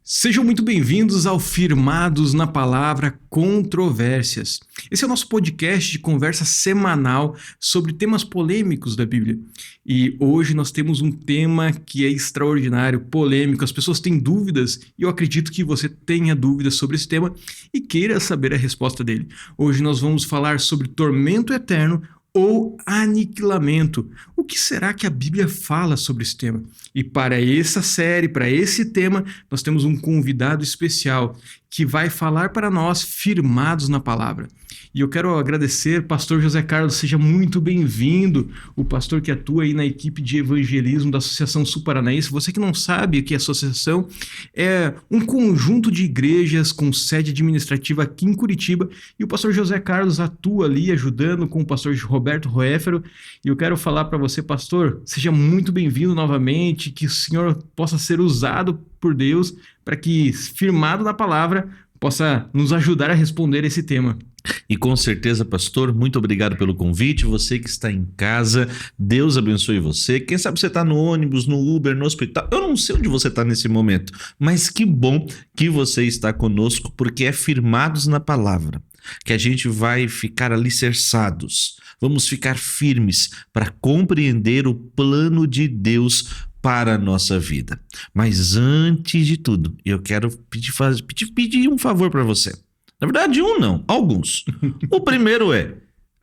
Sejam muito bem-vindos ao Firmados na Palavra Controvérsias. Esse é o nosso podcast de conversa semanal sobre temas polêmicos da Bíblia. E hoje nós temos um tema que é extraordinário, polêmico. As pessoas têm dúvidas e eu acredito que você tenha dúvidas sobre esse tema e queira saber a resposta dele. Hoje nós vamos falar sobre tormento eterno ou aniquilamento. O que será que a Bíblia fala sobre esse tema? E para essa série, para esse tema, nós temos um convidado especial que vai falar para nós firmados na palavra. E eu quero agradecer, pastor José Carlos, seja muito bem-vindo, o pastor que atua aí na equipe de evangelismo da Associação Sul Paranaense. Você que não sabe o que é a associação, é um conjunto de igrejas com sede administrativa aqui em Curitiba, e o pastor José Carlos atua ali ajudando com o pastor Roberto Roéfero. E eu quero falar para você, pastor, seja muito bem-vindo novamente, que o senhor possa ser usado por Deus para que, firmado na palavra, possa nos ajudar a responder esse tema. E com certeza, pastor, muito obrigado pelo convite. Você que está em casa, Deus abençoe você. Quem sabe você está no ônibus, no Uber, no hospital. Eu não sei onde você está nesse momento, mas que bom que você está conosco, porque é firmados na palavra que a gente vai ficar alicerçados. Vamos ficar firmes para compreender o plano de Deus para a nossa vida. Mas antes de tudo, eu quero pedir um favor para você. Na verdade, alguns. O primeiro é: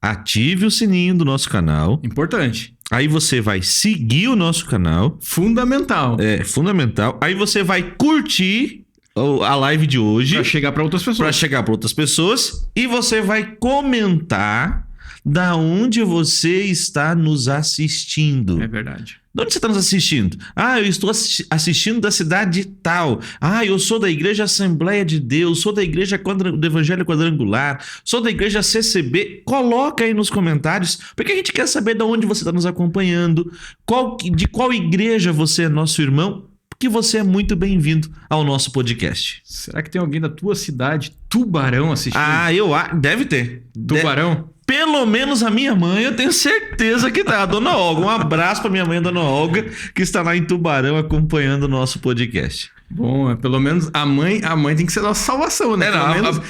ative o sininho do nosso canal. Importante. Aí você vai seguir o nosso canal. Fundamental. É, fundamental. Aí você vai curtir a live de hoje. Para chegar para outras pessoas. E você vai comentar da onde você está nos assistindo. É verdade. De onde você está nos assistindo? Eu estou assistindo da cidade tal. Eu sou da Igreja Assembleia de Deus, sou da Igreja do Evangelho Quadrangular, sou da Igreja CCB. Coloca aí nos comentários, porque a gente quer saber de onde você está nos acompanhando, de qual igreja você é nosso irmão, porque você é muito bem-vindo ao nosso podcast. Será que tem alguém da tua cidade, Tubarão, assistindo? Deve ter. Tubarão? Pelo menos a minha mãe, eu tenho certeza que tá. A Dona Olga, um abraço pra minha mãe, a Dona Olga, que está lá em Tubarão acompanhando o nosso podcast. Bom, pelo menos a mãe tem que ser a nossa salvação, né?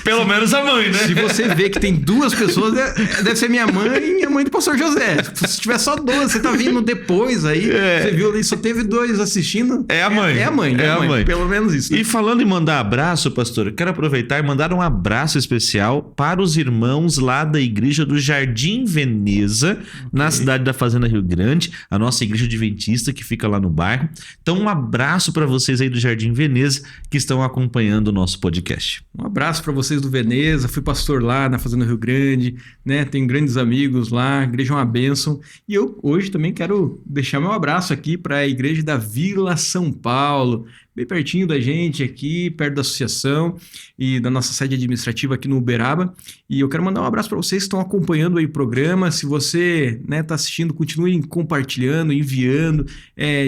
Pelo menos a mãe, né? Se você vê que tem duas pessoas, deve ser minha mãe e a mãe do pastor José. Se tiver só duas, você tá vindo depois aí, você viu ali, só teve dois assistindo. É a mãe. É a mãe. Pelo menos isso. Né? E falando em mandar abraço, pastor, eu quero aproveitar e mandar um abraço especial para os irmãos lá da igreja do Jardim Veneza, na cidade da Fazenda Rio Grande, a nossa igreja adventista que fica lá no bairro. Então, um abraço para vocês aí do Jardim Veneza que estão acompanhando o nosso podcast. Um abraço para vocês do Veneza. Fui pastor lá na Fazenda Rio Grande, né? Tenho grandes amigos lá, a igreja é uma bênção. E eu hoje também quero deixar meu abraço aqui para a igreja da Vila São Paulo, bem pertinho da gente aqui, perto da associação e da nossa sede administrativa aqui no Uberaba. E eu quero mandar um abraço para vocês que estão acompanhando aí o programa. Se você está assistindo, continue compartilhando, enviando,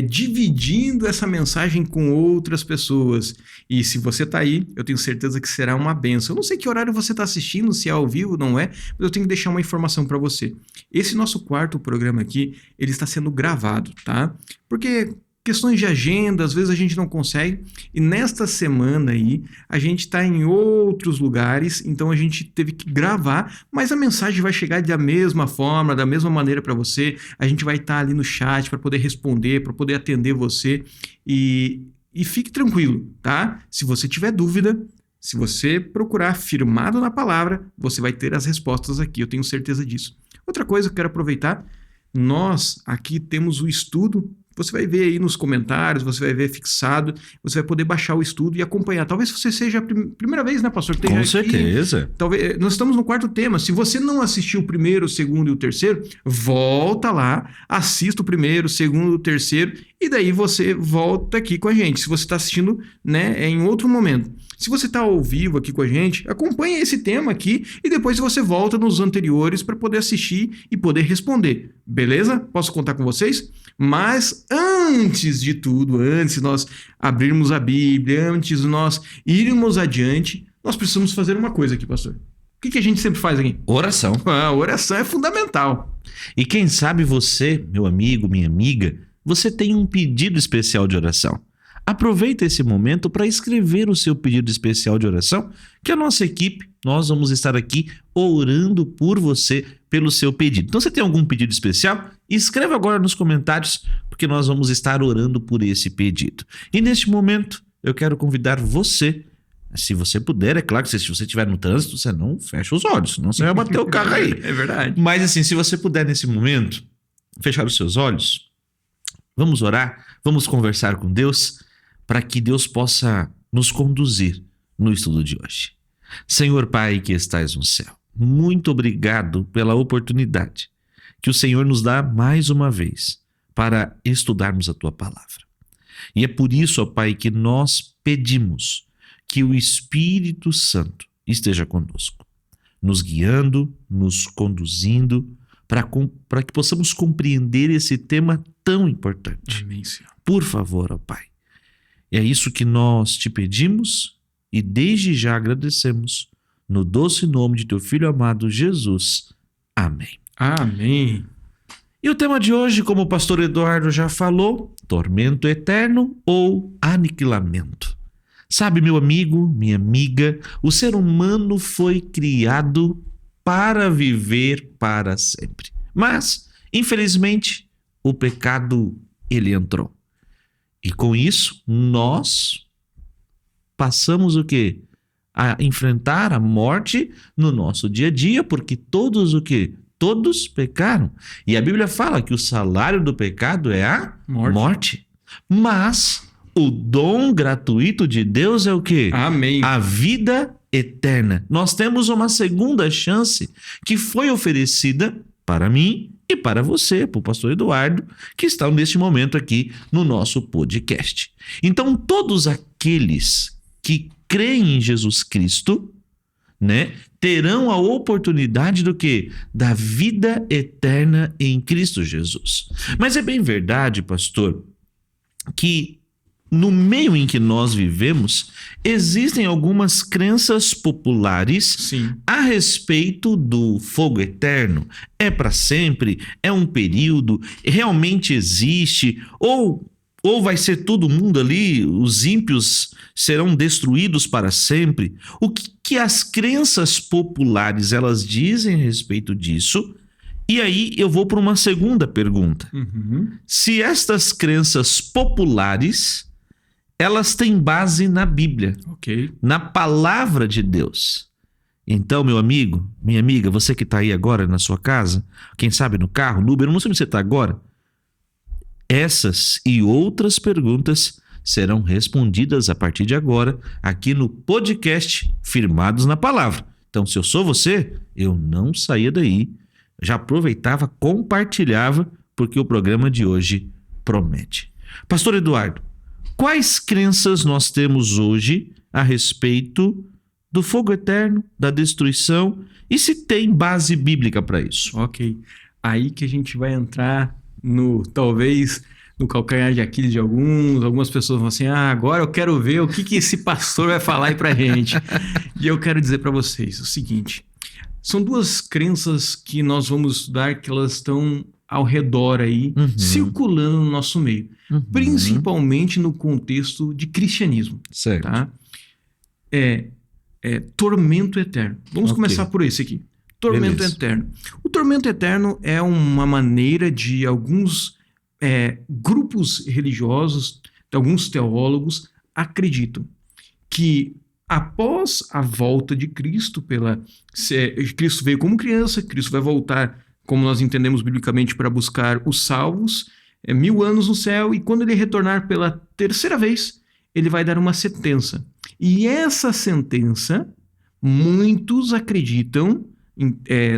dividindo essa mensagem com outras pessoas. E se você está aí, eu tenho certeza que será uma bênção. Eu não sei que horário você está assistindo, se é ao vivo ou não é, mas eu tenho que deixar uma informação para você. Esse nosso quarto programa aqui, ele está sendo gravado, tá? Porque questões de agenda, às vezes a gente não consegue, e nesta semana aí a gente está em outros lugares, então a gente teve que gravar, mas a mensagem vai chegar da mesma forma, da mesma maneira para você. A gente vai estar ali no chat para poder responder, para poder atender você, e fique tranquilo, tá? Se você tiver dúvida, se você procurar firmado na palavra, você vai ter as respostas aqui, eu tenho certeza disso. Outra coisa que eu quero aproveitar, nós aqui temos o estudo. Você vai ver aí nos comentários, você vai ver fixado, você vai poder baixar o estudo e acompanhar. Talvez você seja a primeira vez, né, pastor? Que com certeza. Talvez, nós estamos no quarto tema. Se você não assistiu o primeiro, o segundo e o terceiro, volta lá, assista o primeiro, o segundo, o terceiro, e daí você volta aqui com a gente. Se você está assistindo, né, em outro momento. Se você está ao vivo aqui com a gente, acompanhe esse tema aqui e depois você volta nos anteriores para poder assistir e poder responder. Beleza? Posso contar com vocês? Mas antes de tudo, antes de nós abrirmos a Bíblia, antes de nós irmos adiante, nós precisamos fazer uma coisa aqui, pastor. que a gente sempre faz aqui? Oração. A oração é fundamental. E quem sabe você, meu amigo, minha amiga, você tem um pedido especial de oração. Aproveita esse momento para escrever o seu pedido especial de oração, que a nossa equipe, nós vamos estar aqui orando por você, pelo seu pedido. Então, você tem algum pedido especial? Escreva agora nos comentários, porque nós vamos estar orando por esse pedido. E neste momento, eu quero convidar você, se você puder, é claro que se você estiver no trânsito, você não fecha os olhos, senão você vai bater o carro aí. É verdade. Mas assim, se você puder nesse momento, fechar os seus olhos, vamos orar, vamos conversar com Deus, para que Deus possa nos conduzir no estudo de hoje. Senhor Pai que estais no céu, muito obrigado pela oportunidade que o Senhor nos dá mais uma vez para estudarmos a Tua palavra. E é por isso, ó Pai, que nós pedimos que o Espírito Santo esteja conosco, nos guiando, nos conduzindo, para que possamos compreender esse tema tão importante. Amém, Senhor. Por favor, ó Pai. É isso que nós te pedimos e desde já agradecemos no doce nome de Teu Filho amado Jesus. Amém. Amém. E o tema de hoje, como o pastor Eduardo já falou, tormento eterno ou aniquilamento. Sabe, meu amigo, minha amiga, o ser humano foi criado para viver para sempre. Mas, infelizmente, o pecado, ele entrou. E com isso, nós passamos o quê? A enfrentar a morte no nosso dia a dia, porque todos o quê? Todos pecaram. E a Bíblia fala que o salário do pecado é a morte. Mas o dom gratuito de Deus é o quê? Amém. A vida eterna. Nós temos uma segunda chance que foi oferecida para mim e para você, para o pastor Eduardo, que está neste momento aqui no nosso podcast. Então, todos aqueles que creem em Jesus Cristo, né, terão a oportunidade do quê? Da vida eterna em Cristo Jesus. Mas é bem verdade, pastor, que no meio em que nós vivemos, existem algumas crenças populares Sim. a respeito do fogo eterno. É para sempre? É um período? Realmente existe? Ou vai ser todo mundo ali, os ímpios serão destruídos para sempre? O que as crenças populares elas dizem a respeito disso? E aí eu vou para uma segunda pergunta. Se estas crenças populares elas têm base na Bíblia, na palavra de Deus. Então, meu amigo, minha amiga, você que está aí agora na sua casa, quem sabe no carro, no Uber, não sei onde você está agora, essas e outras perguntas serão respondidas a partir de agora aqui no podcast Firmados na Palavra. Então, se eu sou você, eu não saía daí, já aproveitava, compartilhava, porque o programa de hoje promete. Pastor Eduardo, quais crenças nós temos hoje a respeito do fogo eterno, da destruição e se tem base bíblica para isso? Ok. Aí que a gente vai entrar talvez no calcanhar de Aquiles de algumas pessoas vão assim, agora eu quero ver o que esse pastor vai falar aí pra gente. E eu quero dizer para vocês o seguinte, são duas crenças que nós vamos estudar que elas estão ao redor aí, circulando no nosso meio. Principalmente no contexto de cristianismo. Certo. Tá? Tormento eterno. Vamos começar por esse aqui. Tormento eterno. O tormento eterno é uma maneira de alguns grupos religiosos, de alguns teólogos, acreditam que após a volta de Cristo, Cristo veio como criança, Cristo vai voltar, como nós entendemos biblicamente, para buscar os salvos, 1000 anos no céu, e quando ele retornar pela terceira vez, ele vai dar uma sentença. E essa sentença, muitos acreditam,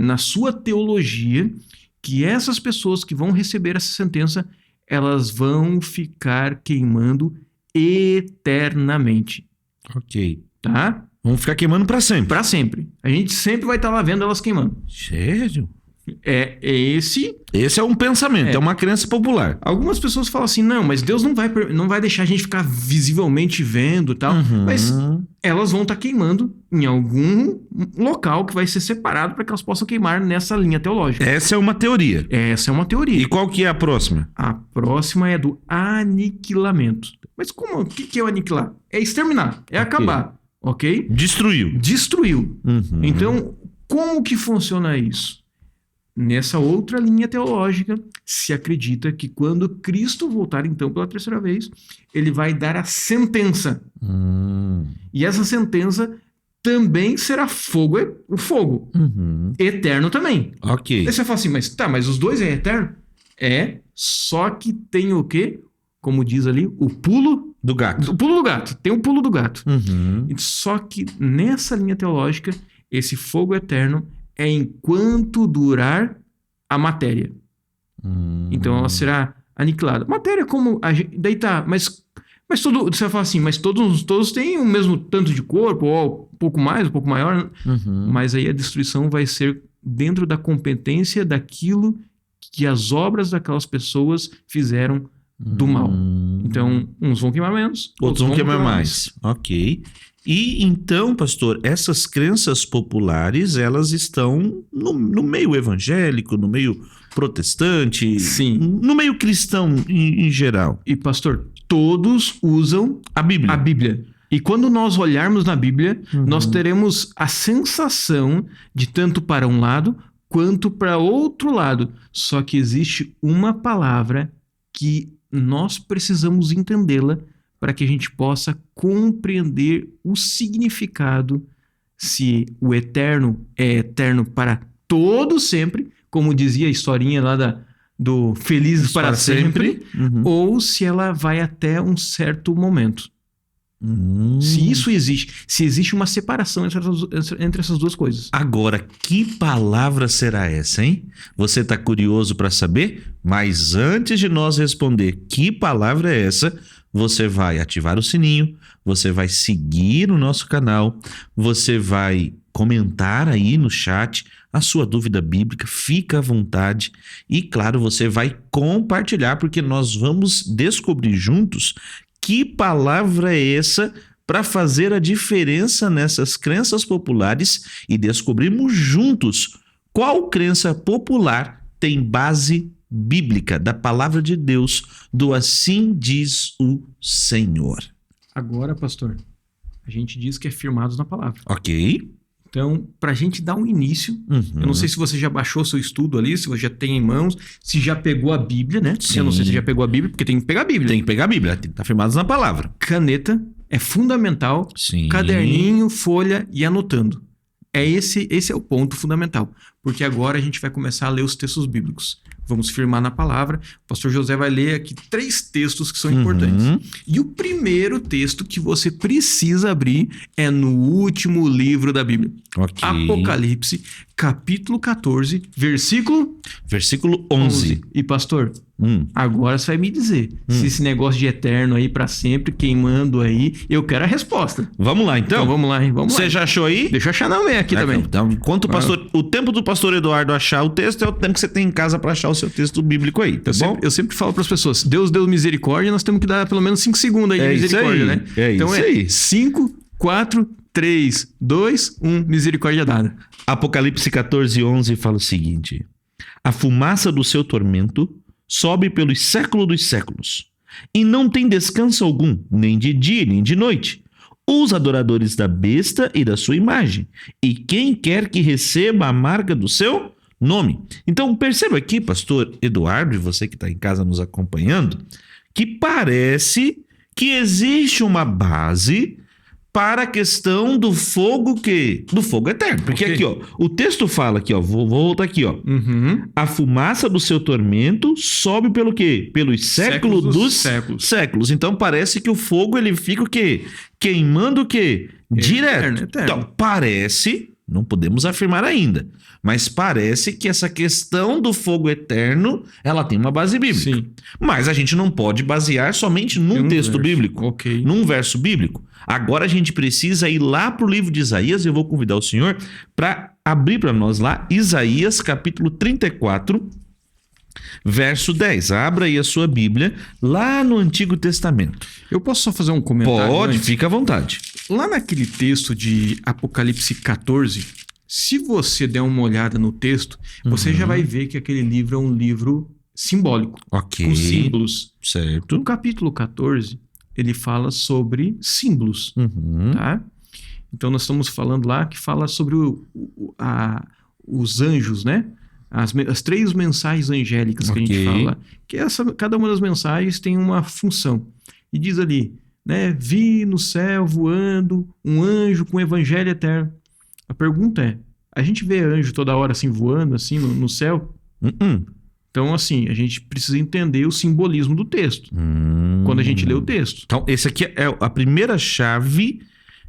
na sua teologia, que essas pessoas que vão receber essa sentença, elas vão ficar queimando eternamente. Ok. Tá? Vão ficar queimando para sempre. Para sempre. A gente sempre vai estar lá vendo elas queimando. Sério? É esse. Esse é um pensamento, é uma crença popular. Algumas pessoas falam assim, não, mas Deus não vai deixar a gente ficar visivelmente vendo e tal. Mas elas vão estar queimando em algum local que vai ser separado para que elas possam queimar nessa linha teológica. Essa é uma teoria. Essa é uma teoria. E qual que é a próxima? A próxima é do aniquilamento. Mas como? O que é o aniquilar? É exterminar, é acabar, ok? Destruiu. Então, como que funciona isso? Nessa outra linha teológica, se acredita que quando Cristo voltar, então, pela terceira vez, ele vai dar a sentença. E essa sentença também será o fogo. Eterno também. Ok. Aí você fala assim, mas os dois é eterno? É, só que tem o quê? Como diz ali, o pulo do gato. O pulo do gato. Tem o pulo do gato. Só que nessa linha teológica, esse fogo eterno é enquanto durar a matéria. Então ela será aniquilada. Matéria como... Daí tá, mas tudo... Você vai falar assim, mas todos têm o mesmo tanto de corpo, ou um pouco mais, um pouco maior. Mas aí a destruição vai ser dentro da competência daquilo que as obras daquelas pessoas fizeram do mal. Então, uns vão queimar menos, outros vão queimar mais. Ok. E então, pastor, essas crenças populares, elas estão no meio evangélico, no meio protestante, sim, no meio cristão em geral. E, pastor, todos usam a Bíblia. E quando nós olharmos na Bíblia, nós teremos a sensação de tanto para um lado quanto para outro lado. Só que existe uma palavra que nós precisamos entendê-la para que a gente possa compreender o significado, se o eterno é eterno para todo sempre, como dizia a historinha lá do Felizes para sempre, ou se ela vai até um certo momento. Se isso existe, se existe uma separação entre essas duas coisas. Agora, que palavra será essa, hein? Você está curioso para saber? Mas antes de nós responder que palavra é essa, você vai ativar o sininho, você vai seguir o nosso canal, você vai comentar aí no chat a sua dúvida bíblica, fica à vontade e, claro, você vai compartilhar, porque nós vamos descobrir juntos que palavra é essa para fazer a diferença nessas crenças populares e descobrirmos juntos qual crença popular tem base bíblica da palavra de Deus, do assim diz o Senhor. Agora, pastor, a gente diz que é firmados na palavra. Ok. Então, para a gente dar um início, eu não sei se você já baixou seu estudo ali, se você já tem em mãos, se já pegou a Bíblia, né? Sim. Eu não sei se já pegou a Bíblia, porque tem que pegar a Bíblia. Tem que pegar a Bíblia, tem que estar firmados na palavra. Caneta é fundamental, Sim. Caderninho, folha e anotando. Esse é o ponto fundamental, porque agora a gente vai começar a ler os textos bíblicos. Vamos firmar na palavra. O pastor José vai ler aqui 3 textos que são importantes. E o primeiro texto que você precisa abrir é no último livro da Bíblia. Okay. Apocalipse, capítulo 14, versículo 11. E pastor, agora você vai me dizer se esse negócio de eterno aí para sempre, queimando aí, eu quero a resposta. Vamos lá, então? Vamos lá, hein? Você já achou aí? Deixa eu achar não, aqui também. Então, enquanto o tempo do pastor Eduardo achar o texto é o tempo que você tem em casa para achar o seu texto bíblico aí, tá bom? Eu sempre falo para as pessoas, Deus deu misericórdia, nós temos que dar pelo menos 5 segundos aí de misericórdia, né? Então isso aí. 5, 4, 3, 2, 1, misericórdia dada. Apocalipse 14, 11 fala o seguinte: a fumaça do seu tormento sobe pelos séculos dos séculos, e não tem descanso algum, nem de dia, nem de noite. Os adoradores da besta e da sua imagem, e quem quer que receba a marca do seu nome. Então, perceba aqui, pastor Eduardo, e você que está em casa nos acompanhando, que parece que existe uma base para a questão do fogo do fogo eterno. Porque aqui, ó, o texto fala aqui, ó, vou voltar aqui, ó. A fumaça do seu tormento sobe pelo quê? Pelos séculos dos séculos. Então parece que o fogo ele fica o quê? Queimando o quê? Direto. Eterno. Então parece Não podemos afirmar ainda. Mas parece que essa questão do fogo eterno, ela tem uma base bíblica. Sim. Mas a gente não pode basear somente num texto verso. bíblico, Ok. num verso bíblico. Agora a gente precisa ir lá para o livro de Isaías, e eu vou convidar o senhor para abrir para nós lá, Isaías capítulo 34, verso 10. Abra aí a sua Bíblia, lá no Antigo Testamento. Eu posso só fazer um comentário? Pode, antes? fica à vontade. Lá naquele texto de Apocalipse 14, se você der uma olhada no texto, você já vai ver que aquele livro é um livro simbólico, Ok. com símbolos. Certo. No capítulo 14, ele fala sobre símbolos, Uhum. tá? Então nós estamos falando lá que fala sobre os anjos, né? As 3 mensagens angélicas que a gente fala. Que cada uma das mensagens tem uma função. E diz ali, né? Vi no céu voando um anjo com o evangelho eterno. A pergunta é, a gente vê anjo toda hora assim voando assim no céu? Então assim, a gente precisa entender o simbolismo do texto. Quando a gente lê o texto. Então, esse aqui é a primeira chave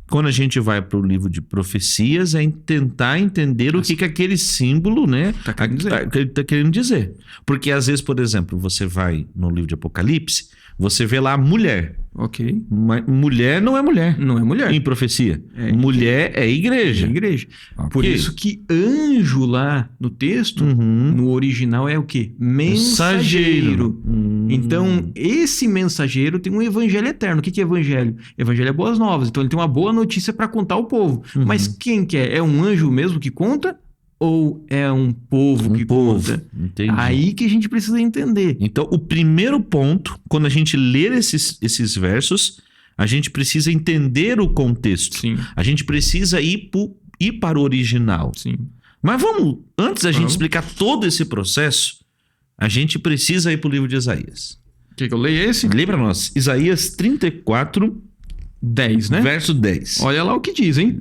quando a gente vai para o livro de profecias, é tentar entender o que aquele símbolo, né, tá querendo dizer. Porque às vezes, por exemplo, você vai no livro de Apocalipse, você vê lá mulher. Ok. Mulher não é mulher. Não é mulher. Em profecia. Mulher é igreja. É igreja. Okay. Por isso que anjo lá no texto, no original é o quê? Mensageiro. Então, esse mensageiro tem um evangelho eterno. O que é evangelho? Evangelho é boas novas. Então, ele tem uma boa notícia para contar ao povo. Mas quem que é? É um anjo mesmo que conta? Ou é um povo que conta? Entendi. Aí que a gente precisa entender. Então, o primeiro ponto, quando a gente ler esses versos, a gente precisa entender o contexto. Sim. A gente precisa ir para o original. Sim. Mas antes da gente explicar todo esse processo, a gente precisa ir para o livro de Isaías. Quer que eu leia esse? Lê para nós. Isaías 34, 10, né? Verso 10. Olha lá o que diz, hein?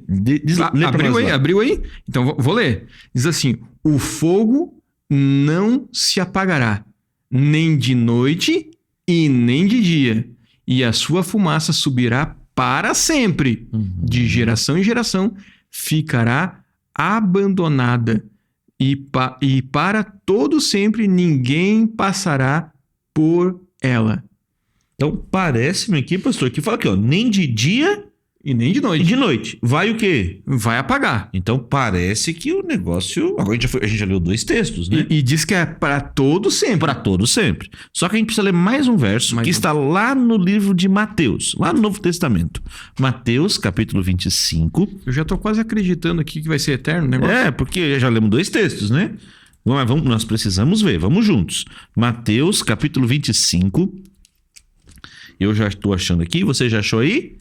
Abriu aí? Então vou ler. Diz assim: o fogo não se apagará, nem de noite e nem de dia, e a sua fumaça subirá para sempre. De geração em geração ficará abandonada, e para todo sempre ninguém passará por ela. Então, parece-me aqui, pastor, que fala aqui, ó, nem de dia e nem de noite. E de noite. Vai o quê? Vai apagar. Então, parece que o negócio... Agora a gente já leu 2 textos, né? E diz que é para todo sempre. Para todo sempre. Só que a gente precisa ler mais um verso está lá no livro de Mateus, lá no Novo Testamento. Mateus, capítulo 25. Eu já tô quase acreditando aqui que vai ser eterno o negócio. Porque já lemos 2 textos, né? Nós precisamos ver, vamos juntos. Mateus, capítulo 25... Eu já estou achando aqui. Você já achou aí?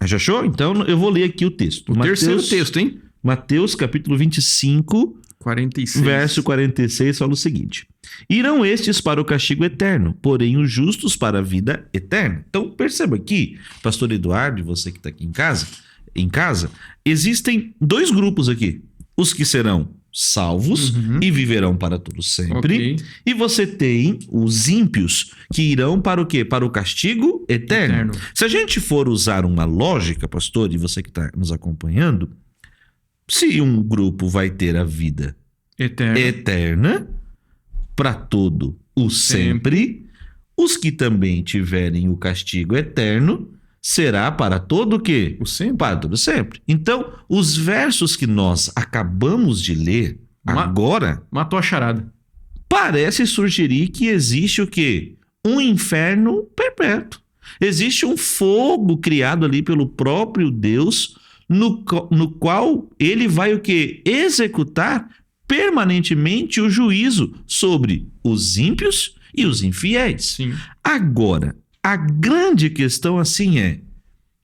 Já achou? Então eu vou ler aqui o texto. Terceiro texto, hein? Mateus capítulo 25, 46. Verso 46 fala o seguinte: irão estes para o castigo eterno, porém os justos para a vida eterna. Então perceba aqui, pastor Eduardo e você que está aqui em casa, existem 2 grupos aqui. Os que serão salvos e viverão para todo sempre. Okay. E você tem os ímpios que irão para o quê? Para o castigo eterno. Se a gente for usar uma lógica, pastor, e você que está nos acompanhando, se um grupo vai ter a vida eterna para todo o sempre, os que também tiverem o castigo eterno será para todo o quê? O sempre. Para todo sempre. Então, os versos que nós acabamos de ler agora... Matou a charada. Parece sugerir que existe o quê? Um inferno perpétuo. Existe um fogo criado ali pelo próprio Deus, no qual ele vai o quê? Executar permanentemente o juízo sobre os ímpios e os infiéis. Sim. Agora, a grande questão assim é,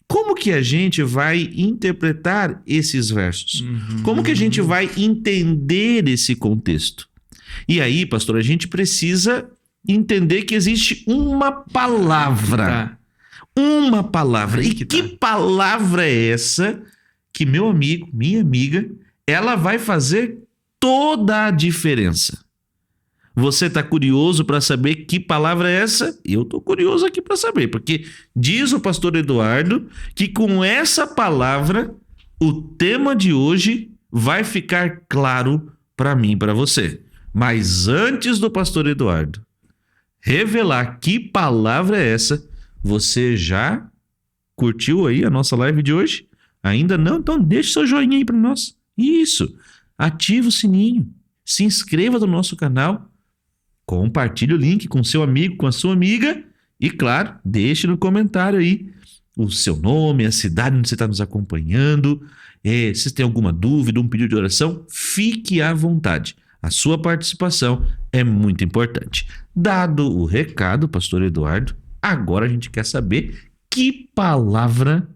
como que a gente vai interpretar esses versos? Como que a gente vai entender esse contexto? E aí, pastor, a gente precisa entender que existe uma palavra. Uma palavra. E que palavra é essa que, meu amigo, minha amiga, ela vai fazer toda a diferença? Você está curioso para saber que palavra é essa? Eu estou curioso aqui para saber, porque diz o pastor Eduardo que com essa palavra, o tema de hoje vai ficar claro para mim e para você. Mas antes do pastor Eduardo revelar que palavra é essa, você já curtiu aí a nossa live de hoje? Ainda não? Então deixa seu joinha aí para nós. Isso. Ativa o sininho. Se inscreva no nosso canal. Compartilhe o link com seu amigo, com a sua amiga. E claro, deixe no comentário aí o seu nome, a cidade onde você está nos acompanhando. Se tem alguma dúvida, um pedido de oração, fique à vontade. A sua participação é muito importante. Dado o recado, pastor Eduardo, agora a gente quer saber que palavra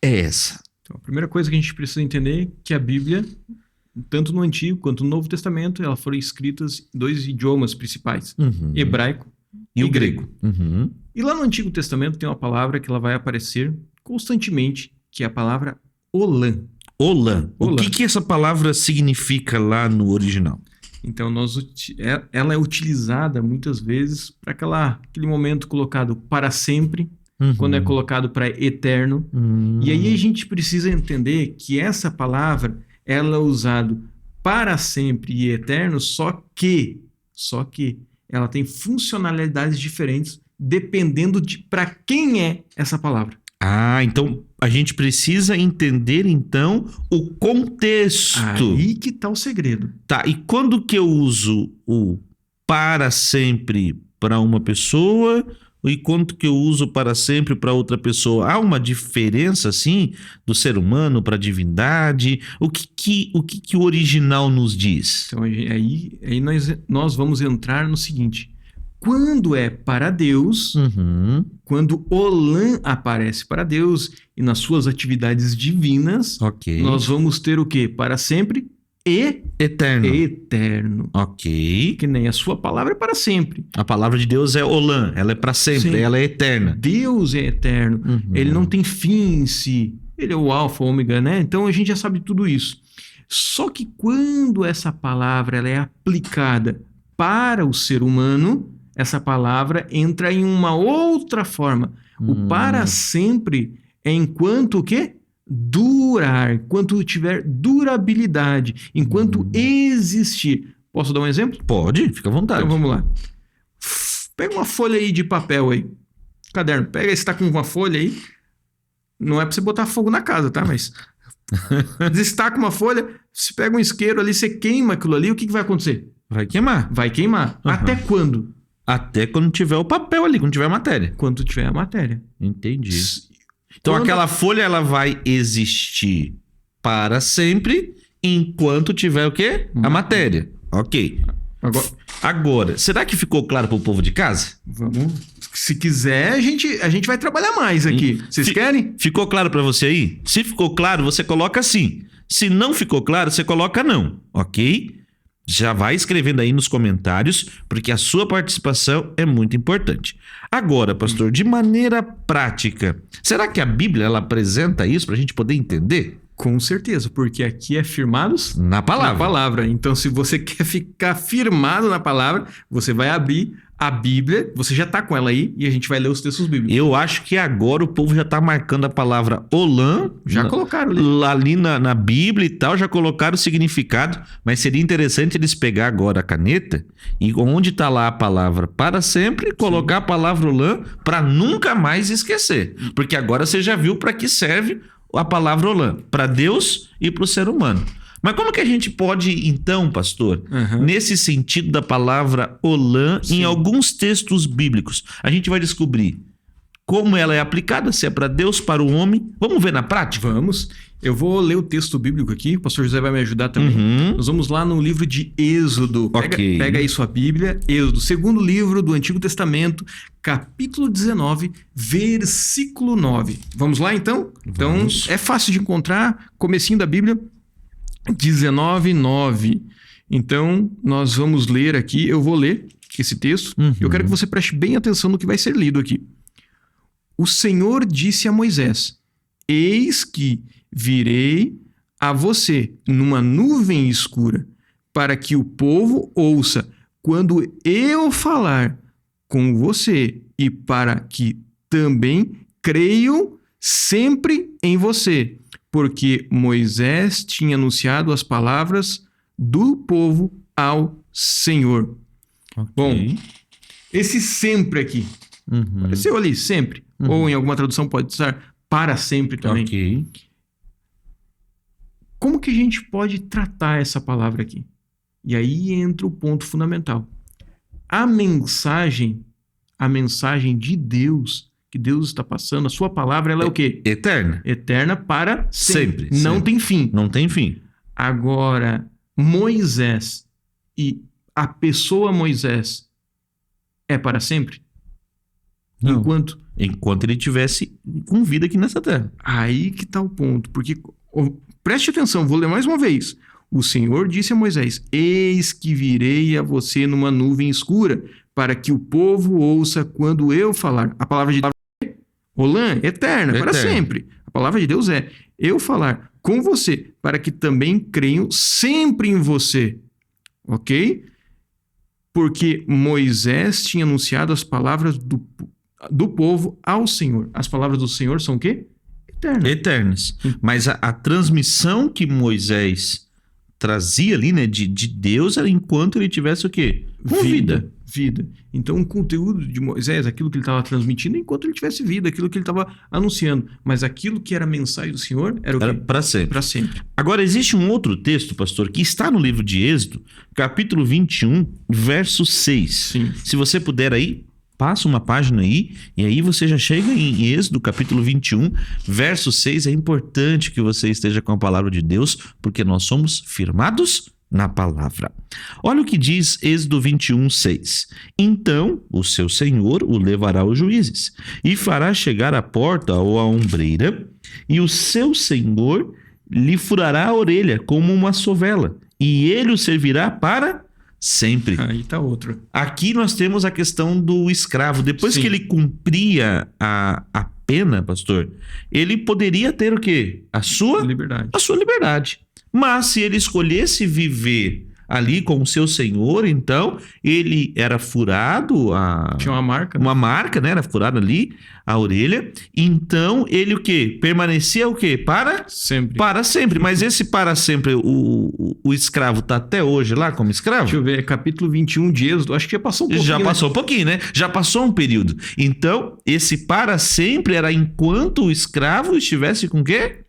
é essa. Então, a primeira coisa que a gente precisa entender é que a Bíblia, tanto no Antigo quanto no Novo Testamento, elas foram escritas em 2 idiomas principais, hebraico e grego. E lá no Antigo Testamento tem uma palavra que ela vai aparecer constantemente, que é a palavra Olã. Olã. O que essa palavra significa lá no original? Então, ela é utilizada muitas vezes para aquele momento colocado para sempre, quando é colocado para eterno. E aí a gente precisa entender que essa palavra ela é usada para sempre e eterno, só que ela tem funcionalidades diferentes dependendo de para quem é essa palavra. Então a gente precisa entender então o contexto. Aí que tá o segredo. Tá, e quando que eu uso o para sempre para uma pessoa e quando que eu uso para sempre para outra pessoa? Há uma diferença assim do ser humano para a divindade? O que o original nos diz? Então aí nós vamos entrar no seguinte. Quando é para Deus, quando Olã aparece para Deus e nas suas atividades divinas, nós vamos ter o quê? Para sempre e eterno. Ok. Que nem a sua palavra é para sempre. A palavra de Deus é Olã, ela é para sempre, sim. Ela é eterna. Deus é eterno, ele não tem fim em si, ele é o alfa, o ômega, né? Então a gente já sabe tudo isso. Só que quando essa palavra ela é aplicada para o ser humano, essa palavra entra em uma outra forma. O para sempre é enquanto o quê? Durar, enquanto tiver durabilidade, enquanto existir. Posso dar um exemplo? Pode, fica à vontade. Então vamos lá. Pega uma folha aí de papel aí. Caderno, pega aí, você tá com uma folha aí. Não é pra você botar fogo na casa, tá? Mas destaca uma folha, você pega um isqueiro ali, você queima aquilo ali, o que vai acontecer? Vai queimar. Vai queimar. Até quando? Até quando tiver o papel ali, quando tiver a matéria. Quando tiver a matéria. Entendi. Então aquela folha ela vai existir para sempre enquanto tiver o quê? A matéria. Ok. Agora, será que ficou claro para o povo de casa? Vamos. Se quiser, a gente vai trabalhar mais aqui. Vocês querem? Ficou claro para você aí? Se ficou claro, você coloca sim. Se não ficou claro, você coloca não. Ok? Já vai escrevendo aí nos comentários, porque a sua participação é muito importante. Agora, pastor, de maneira prática, será que a Bíblia ela apresenta isso para a gente poder entender? Com certeza, porque aqui é firmados na palavra. Então, se você quer ficar firmado na palavra, você vai abrir a Bíblia, você já está com ela aí e a gente vai ler os textos bíblicos. Eu acho que agora o povo já está marcando a palavra Olã. Já colocaram ali na Bíblia e tal, já colocaram o significado, mas seria interessante eles pegar agora a caneta e onde está lá a palavra para sempre, colocar a palavra Olã para nunca mais esquecer. Porque agora você já viu para que serve a palavra Olã, para Deus e para o ser humano. Mas como que a gente pode, então, pastor, nesse sentido da palavra Olã, em alguns textos bíblicos, a gente vai descobrir como ela é aplicada, se é para Deus, para o homem. Vamos ver na prática? Vamos. Eu vou ler o texto bíblico aqui, o pastor José vai me ajudar também. Nós vamos lá no livro de Êxodo. Pega aí sua Bíblia, Êxodo, segundo livro do Antigo Testamento, capítulo 19, versículo 9. Vamos lá, então? Vamos. Então, é fácil de encontrar, comecinho da Bíblia, 19:9. Então, nós vamos ler aqui, eu vou ler esse texto. Eu quero que você preste bem atenção no que vai ser lido aqui. O Senhor disse a Moisés: eis que virei a você numa nuvem escura, para que o povo ouça quando eu falar com você e para que também creiam sempre em você, porque Moisés tinha anunciado as palavras do povo ao Senhor. Ok. Bom, esse sempre aqui, apareceu ali, sempre. Ou em alguma tradução pode estar para sempre também. Ok. Como que a gente pode tratar essa palavra aqui? E aí entra o ponto fundamental. A mensagem de Deus, que Deus está passando, a sua palavra, ela é o quê? Eterna. Eterna para sempre. Sempre, Não sempre. tem fim. Não tem fim. Agora, Moisés e a pessoa Moisés é para sempre? Não. Enquanto ele tivesse com vida aqui nessa terra. Aí que está o ponto. Porque, preste atenção, vou ler mais uma vez. O Senhor disse a Moisés: eis que virei a você numa nuvem escura, para que o povo ouça quando eu falar. A palavra de Deus é Olã, eterna, para sempre. A palavra de Deus é eu falar com você, para que também creiam sempre em você. Ok? Porque Moisés tinha anunciado as palavras do povo ao Senhor. As palavras do Senhor são o quê? Eternas. Mas a transmissão que Moisés trazia ali, né, de Deus, era enquanto ele tivesse o quê? Com vida. Então, o conteúdo de Moisés, aquilo que ele estava transmitindo, enquanto ele tivesse vida, aquilo que ele estava anunciando. Mas aquilo que era a mensagem do Senhor era o quê? Era para sempre. Para sempre. Agora, existe um outro texto, pastor, que está no livro de Êxodo, capítulo 21, verso 6. Sim. Se você puder aí, passa uma página aí, e aí você já chega em Êxodo, capítulo 21, verso 6. É importante que você esteja com a palavra de Deus, porque nós somos firmados na palavra. Olha o que diz Êxodo 21, 6. Então o seu senhor o levará aos juízes, e fará chegar à porta ou à ombreira, e o seu senhor lhe furará a orelha como uma sovela, e ele o servirá para sempre. Aí está outro. Aqui nós temos a questão do escravo. Depois que ele cumpria a pena, pastor, ele poderia ter o quê? A sua liberdade. Mas se ele escolhesse viver ali com o seu senhor, então ele era furado. Tinha uma marca. Uma marca, né? Era furada ali a orelha. Então ele o quê? Permanecia o quê? Para sempre. Para sempre. Mas esse para sempre, o escravo está até hoje lá como escravo? Deixa eu ver, capítulo 21 de Êxodo, acho que já passou um pouquinho. Já passou um pouquinho, né? Já passou um período. Então, esse para sempre era enquanto o escravo estivesse com o quê?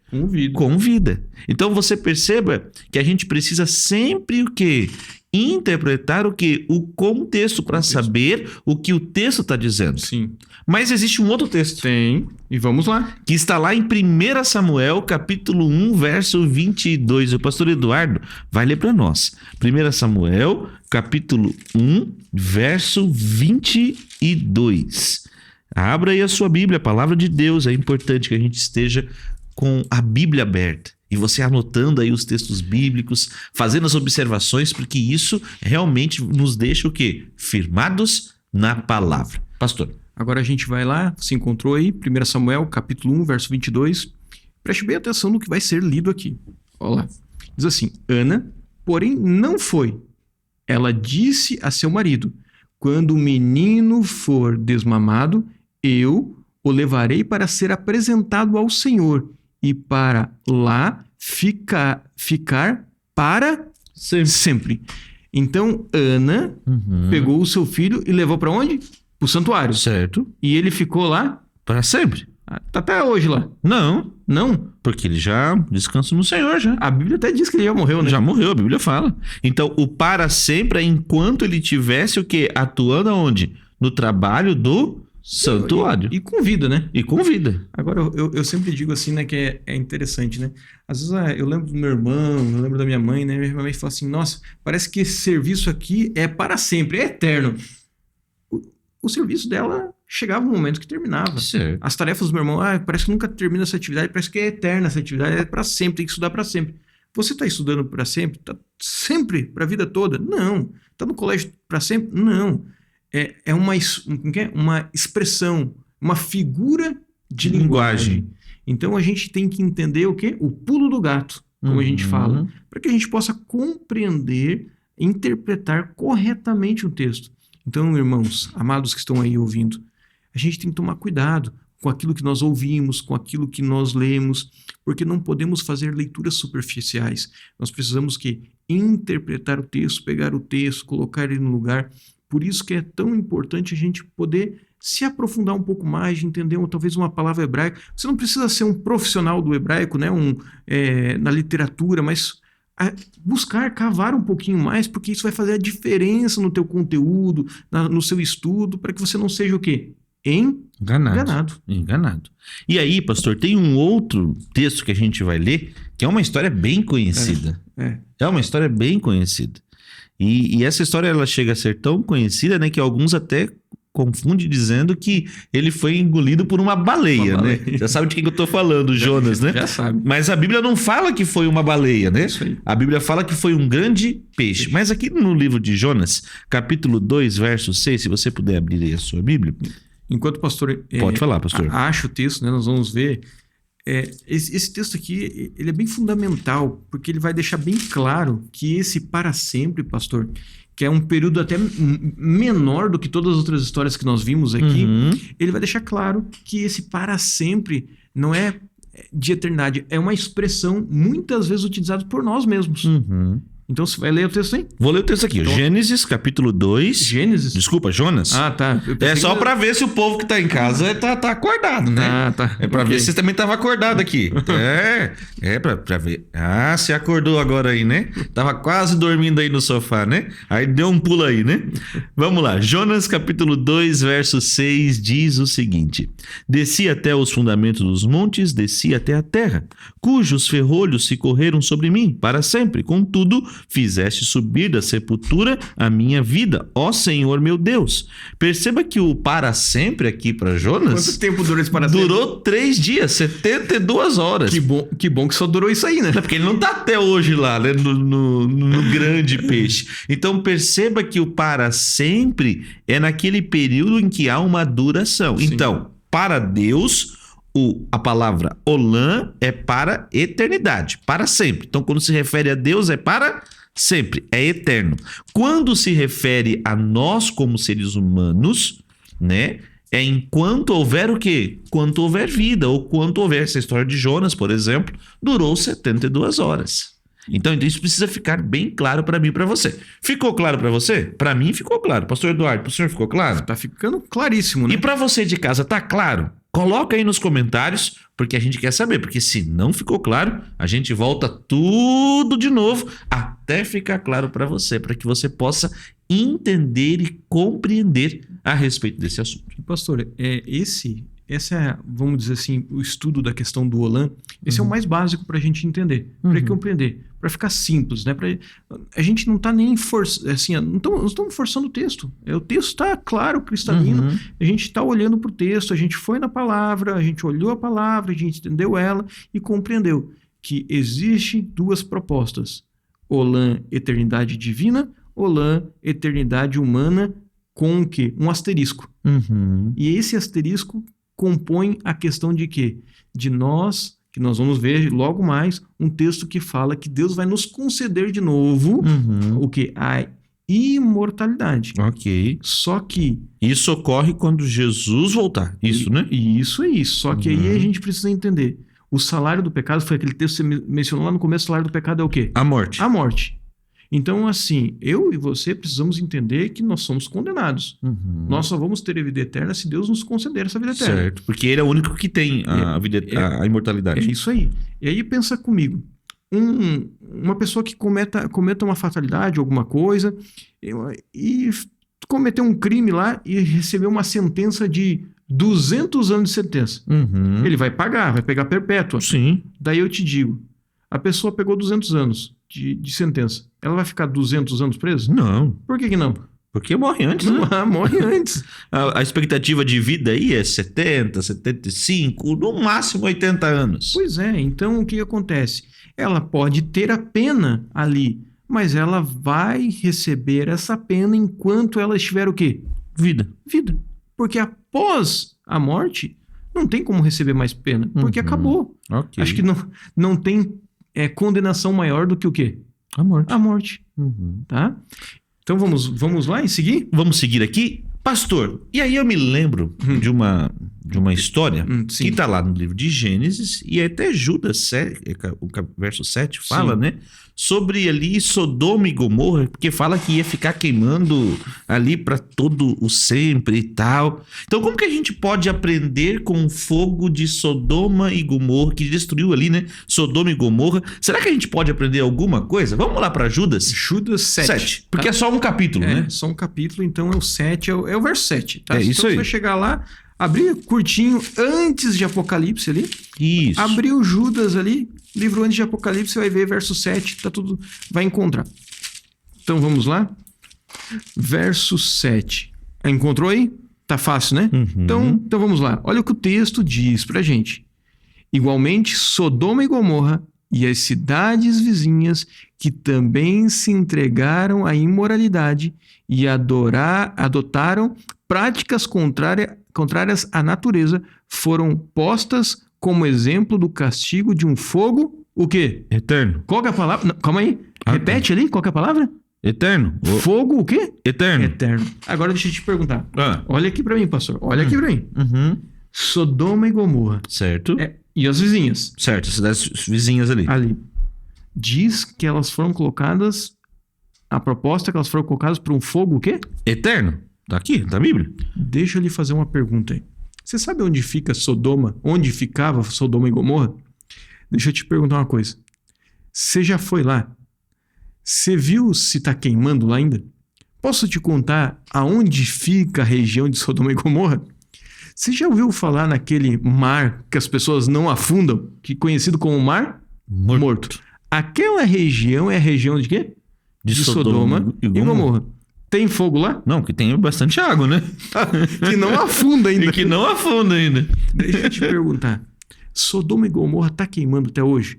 Com vida. Então você perceba que a gente precisa sempre o quê? Interpretar o quê? O contexto para saber o que o texto está dizendo. Sim. Mas existe um outro texto. Tem. E vamos lá. Que está lá em 1 Samuel, capítulo 1, verso 22. O pastor Eduardo vai ler para nós. 1 Samuel, capítulo 1, verso 22. Abra aí a sua Bíblia, a palavra de Deus. É importante que a gente esteja com a Bíblia aberta e você anotando aí os textos bíblicos, fazendo as observações, porque isso realmente nos deixa o quê? Firmados na palavra. Pastor. Agora a gente vai lá, se encontrou aí, 1 Samuel, capítulo 1, verso 22. Preste bem atenção no que vai ser lido aqui. Olha lá. Diz assim: Ana, porém, não foi. Ela disse a seu marido: quando o menino for desmamado, eu o levarei para ser apresentado ao Senhor e para lá ficar para sempre. Então, Ana pegou o seu filho e levou para onde? Para o santuário. Certo. E ele ficou lá? Para sempre. Tá até hoje lá. Não. Porque ele já descansa no Senhor já. A Bíblia até diz que ele já morreu, né? Já morreu, a Bíblia fala. Então, o para sempre é enquanto ele tivesse o quê? Atuando aonde? No trabalho do santuário. E com vida, né? E com vida. Agora, eu sempre digo assim, né, que é interessante, né? Às vezes eu lembro do meu irmão, eu lembro da minha mãe, né? Minha mãe fala assim: nossa, parece que esse serviço aqui é para sempre, é eterno. O serviço dela chegava um momento que terminava. Certo. As tarefas do meu irmão, parece que nunca termina essa atividade, parece que é eterna essa atividade, é para sempre, tem que estudar para sempre. Você está estudando para sempre? Tá sempre? Para a vida toda? Não. Está no colégio para sempre? Não. É uma expressão, uma figura de linguagem. Então a gente tem que entender o quê? O pulo do gato, como a gente fala, para que a gente possa compreender, interpretar corretamente o texto. Então, irmãos, amados que estão aí ouvindo, a gente tem que tomar cuidado com aquilo que nós ouvimos, com aquilo que nós lemos, porque não podemos fazer leituras superficiais. Nós precisamos interpretar o texto, pegar o texto, colocar ele no lugar. Por isso que é tão importante a gente poder se aprofundar um pouco mais, de entender talvez uma palavra hebraica. Você não precisa ser um profissional do hebraico, né? Na literatura, mas buscar, cavar um pouquinho mais, porque isso vai fazer a diferença no teu conteúdo, no seu estudo, para que você não seja o quê? Enganado. E aí, pastor, tem um outro texto que a gente vai ler, que é uma história bem conhecida. É uma história bem conhecida. E essa história, ela chega a ser tão conhecida, né, que alguns até confundem dizendo que ele foi engolido por uma baleia, né? Já sabe de quem eu tô falando, Jonas, né? Já sabe. Mas a Bíblia não fala que foi uma baleia, né? Isso aí. A Bíblia fala que foi um grande peixe. Mas aqui no livro de Jonas, capítulo 2, verso 6, se você puder abrir aí a sua Bíblia. Enquanto o pastor... Pode falar, pastor. Acha o texto, né? Nós vamos ver... Esse texto aqui, ele é bem fundamental, porque ele vai deixar bem claro que esse para sempre, pastor, que é um período até menor do que todas as outras histórias que nós vimos aqui, ele vai deixar claro que esse para sempre não é de eternidade, é uma expressão muitas vezes utilizada por nós mesmos. Então, você vai ler o texto aí? Vou ler o texto aqui. Então, Gênesis, capítulo 2. Gênesis? Desculpa, Jonas. Ah, tá. É só pra ver se o povo que tá em casa tá acordado, né? Ah, tá. É pra ver se você também tava acordado aqui. É pra ver. Ah, você acordou agora aí, né? Tava quase dormindo aí no sofá, né? Aí deu um pulo aí, né? Vamos lá. Jonas, capítulo 2, verso 6, diz o seguinte: Desci até os fundamentos dos montes, desci até a terra, cujos ferrolhos se correram sobre mim para sempre. Contudo, fizeste subir da sepultura a minha vida, ó Senhor meu Deus. Perceba que o para sempre aqui para Jonas... Quanto tempo durou esse para sempre? Durou 3 dias, 72 horas. Que bom que só durou isso aí, né? Porque ele não tá até hoje lá, né? No grande peixe. Então perceba que o para sempre é naquele período em que há uma duração. Sim. Então, para Deus... A palavra Olam é para eternidade, para sempre. Então, quando se refere a Deus, é para sempre, é eterno. Quando se refere a nós como seres humanos, né? É enquanto houver o quê? Quanto houver vida, ou quanto houver, essa história de Jonas, por exemplo, durou 72 horas. Então, isso precisa ficar bem claro para mim e para você. Ficou claro para você? Para mim ficou claro. Pastor Eduardo, para o senhor ficou claro? Tá ficando claríssimo, né? E para você de casa, tá claro? Coloca aí nos comentários, porque a gente quer saber. Porque se não ficou claro, a gente volta tudo de novo até ficar claro para você, para que você possa entender e compreender a respeito desse assunto. Pastor, esse é, vamos dizer assim, o estudo da questão do Olam. Esse é o mais básico para a gente entender, para compreender, para ficar simples, né? A gente não está nem não estamos forçando o texto. O texto está claro, cristalino. A gente está olhando para o texto, a gente foi na palavra, a gente olhou a palavra, a gente entendeu ela e compreendeu que existe 2 propostas: Olam, eternidade divina; Olam, eternidade humana, com o quê? Um asterisco. E esse asterisco compõe a questão de quê? De nós, que nós vamos ver logo mais, um texto que fala que Deus vai nos conceder de novo o quê? A imortalidade. Ok. Só que... Isso ocorre quando Jesus voltar. Isso, né? Isso. Só que aí a gente precisa entender. O salário do pecado, foi aquele texto que você mencionou lá no começo, o salário do pecado é o quê? A morte. A morte. Então, assim, eu e você precisamos entender que nós somos condenados. Nós só vamos ter a vida eterna se Deus nos conceder essa vida eterna. Certo, porque Ele é o único que tem a imortalidade. É isso aí. E aí pensa comigo, uma pessoa que cometa uma fatalidade, alguma coisa, e cometeu um crime lá e recebeu uma sentença de 200 anos de sentença. Ele vai pegar perpétua. Sim. Daí eu te digo, a pessoa pegou 200 anos de sentença. Ela vai ficar 200 anos presa? Não. Por que não? Porque morre antes, né? Morre antes. A expectativa de vida aí é 70, 75, no máximo 80 anos. Pois é. Então, o que acontece? Ela pode ter a pena ali, mas ela vai receber essa pena enquanto ela estiver o quê? Vida. Porque após a morte, não tem como receber mais pena, porque acabou. Okay. Acho que não tem condenação maior do que o quê? A morte. A morte. Tá? Então vamos lá e seguir? Vamos seguir aqui. Pastor, e aí eu me lembro de uma história sim. que está lá no livro de Gênesis, e até Judas, o verso 7 fala, Sim. né? Sobre ali Sodoma e Gomorra, porque fala que ia ficar queimando ali para todo o sempre e tal. Então, como que a gente pode aprender com o fogo de Sodoma e Gomorra, que destruiu ali, né? Sodoma e Gomorra. Será que a gente pode aprender alguma coisa? Vamos lá para Judas? Judas 7. Porque é só um capítulo, né? Só um capítulo, então é o 7, é o verso 7. Tá? É isso então aí. Você vai chegar lá, abrir curtinho antes de Apocalipse ali. Isso. Abriu Judas ali, livro antes de Apocalipse, você vai ver verso 7, tá tudo, vai encontrar. Então vamos lá. Verso 7. Encontrou aí? Tá fácil, né? Então vamos lá. Olha o que o texto diz pra gente. Igualmente, Sodoma e Gomorra e as cidades vizinhas que também se entregaram à imoralidade e adotaram práticas contrárias à natureza, foram postas como exemplo do castigo de um fogo, o quê? Eterno. Qual que é a palavra? Não, calma aí. Repete ali, qual que é a palavra? Eterno. Fogo o quê? Eterno. Eterno. Agora deixa eu te perguntar. Ah. Olha aqui pra mim, pastor. Olha aqui pra mim. Sodoma e Gomorra. Certo. E as vizinhas? Certo, cidades vizinhas ali. Ali. Diz que elas foram colocadas... A proposta é que elas foram colocadas por um fogo o quê? Eterno. Tá aqui, tá na Bíblia. Deixa eu lhe fazer uma pergunta aí. Você sabe onde fica Sodoma? Onde ficava Sodoma e Gomorra? Deixa eu te perguntar uma coisa. Você já foi lá? Você viu se tá queimando lá ainda? Posso te contar aonde fica a região de Sodoma e Gomorra? Você já ouviu falar naquele mar que as pessoas não afundam, que é conhecido como Mar Morto? Aquela região é a região de quê? De Sodoma e Gomorra. Tem fogo lá? Não, que tem bastante água, né? Que não afunda ainda. E que não afunda ainda. Deixa eu te perguntar. Sodoma e Gomorra tá queimando até hoje?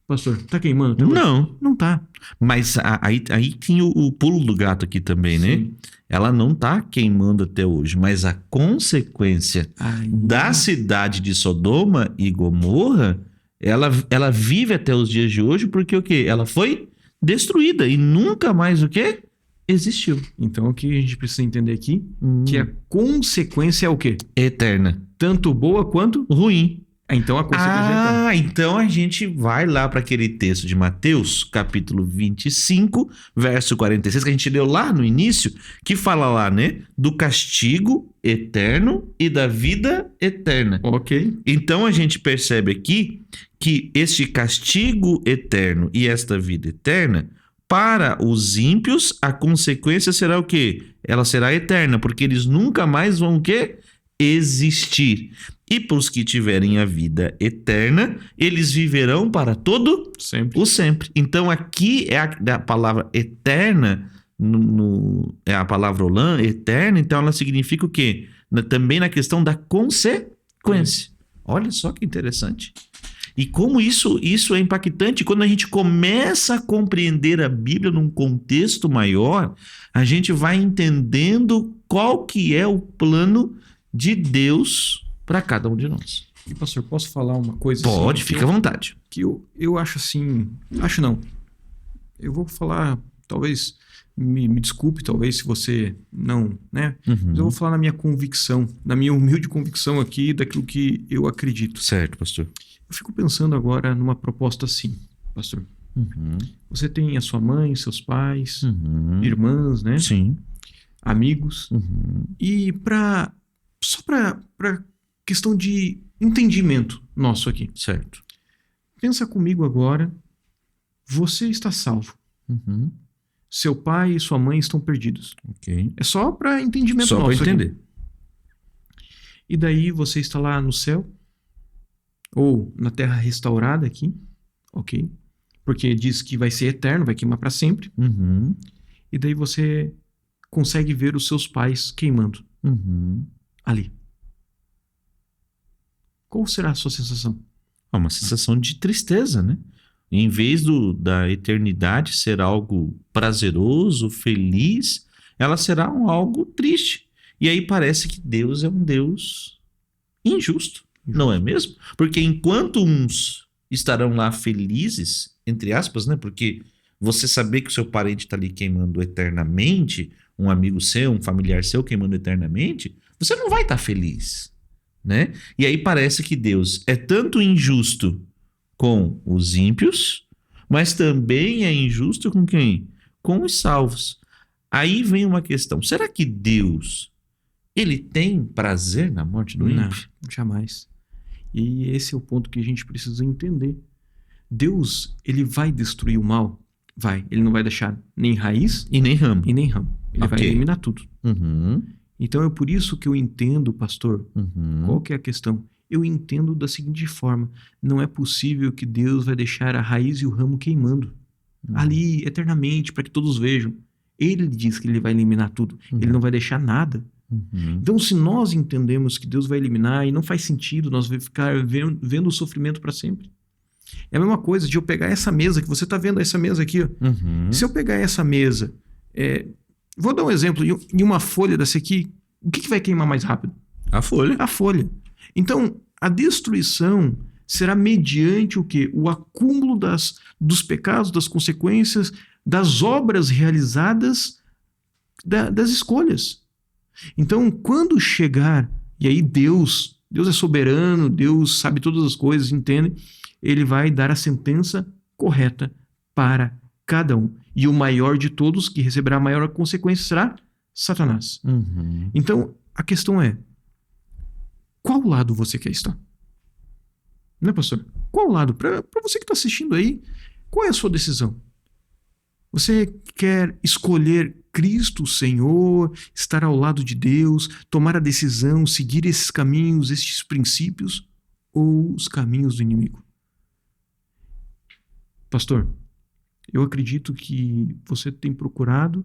Pastor, tá queimando até hoje? Não. Não tá. Mas aí tinha o pulo do gato aqui também, né? Sim. Ela não tá queimando até hoje, mas a consequência Ai, da cidade de Sodoma e Gomorra, ela vive até os dias de hoje porque o quê? Ela foi destruída e nunca mais o quê? Existiu. Então o que a gente precisa entender aqui? Que a consequência é o quê? Eterna. Tanto boa quanto Ruim. Então a consequência é eterna. Então a gente vai lá para aquele texto de Mateus, capítulo 25, verso 46, que a gente leu lá no início, que fala lá, né? Do castigo eterno e da vida eterna. Ok. Então a gente percebe aqui que este castigo eterno e esta vida eterna, para os ímpios, a consequência será o quê? Ela será eterna, porque eles nunca mais vão o quê? Existir. E para os que tiverem a vida eterna, eles viverão para todo Sempre. o sempre. Então aqui é a palavra eterna, é a palavra olã, eterna, então ela significa o quê? Também na questão da consequência. Olha só que interessante. E como isso é impactante, quando a gente começa a compreender a Bíblia num contexto maior, a gente vai entendendo qual que é o plano de Deus para cada um de nós. E pastor, posso falar uma coisa? Pode, assim, fica à vontade. Que eu acho assim... Acho não. Eu vou falar, talvez... Me desculpe, talvez, se você não, né? Mas eu vou falar na minha convicção, na minha humilde convicção aqui, daquilo que eu acredito. Certo, pastor. Eu fico pensando agora numa proposta assim, pastor. Você tem a sua mãe, seus pais, irmãs, né? Sim. Amigos. E só para questão de entendimento nosso aqui. Certo. Pensa comigo agora, você está salvo. Seu pai e sua mãe estão perdidos. Ok. É só para entendimento Só nosso para entender. aqui. E daí você está lá no céu, ou na terra restaurada aqui, ok? Porque diz que vai ser eterno, vai queimar para sempre. E daí você consegue ver os seus pais queimando ali. Qual será a sua sensação? É uma sensação de tristeza, né? Em vez da eternidade ser algo prazeroso, feliz, ela será algo triste. E aí parece que Deus é um Deus injusto, não é mesmo? Porque enquanto uns estarão lá felizes, entre aspas, né? Porque você saber que o seu parente está ali queimando eternamente, um amigo seu, um familiar seu queimando eternamente, você não vai estar feliz, né? E aí parece que Deus é tanto injusto com os ímpios, mas também é injusto com quem? Com os salvos. Aí vem uma questão, será que Deus, ele tem prazer na morte do Não, ímpio? jamais. E esse é o ponto que a gente precisa entender. Deus, ele vai destruir o mal? Vai. Ele não vai deixar nem raiz E nem ramo. e nem ramo. Ele vai Ok. eliminar tudo. Uhum, Então é por isso que eu entendo, pastor, uhum. qual que é a questão? Eu entendo da seguinte forma: não é possível que Deus vai deixar a raiz e o ramo queimando ali eternamente para que todos vejam. Ele diz que ele vai eliminar tudo. Ele não vai deixar nada. Uhum. Então, se nós entendemos que Deus vai eliminar, e não faz sentido nós ficar vendo o sofrimento para sempre. É a mesma coisa de eu pegar essa mesa, que você está vendo essa mesa aqui. Ó. Uhum. Se eu pegar essa mesa, vou dar um exemplo, em uma folha dessa aqui, o que vai queimar mais rápido? A folha. A folha. Então, a destruição será mediante o quê? O acúmulo dos pecados, das consequências, das obras realizadas, das escolhas. Então, quando chegar, e aí Deus é soberano, Deus sabe todas as coisas, entende? Ele vai dar a sentença correta para cada um. E o maior de todos, que receberá a maior consequência, será Satanás. Uhum. Então, a questão é, qual lado você quer estar? Né, pastor? Qual lado? Para você que está assistindo aí, qual é a sua decisão? Você quer escolher Cristo, Senhor, estar ao lado de Deus, tomar a decisão, seguir esses caminhos, estes princípios, ou os caminhos do inimigo? Pastor, eu acredito que você tem procurado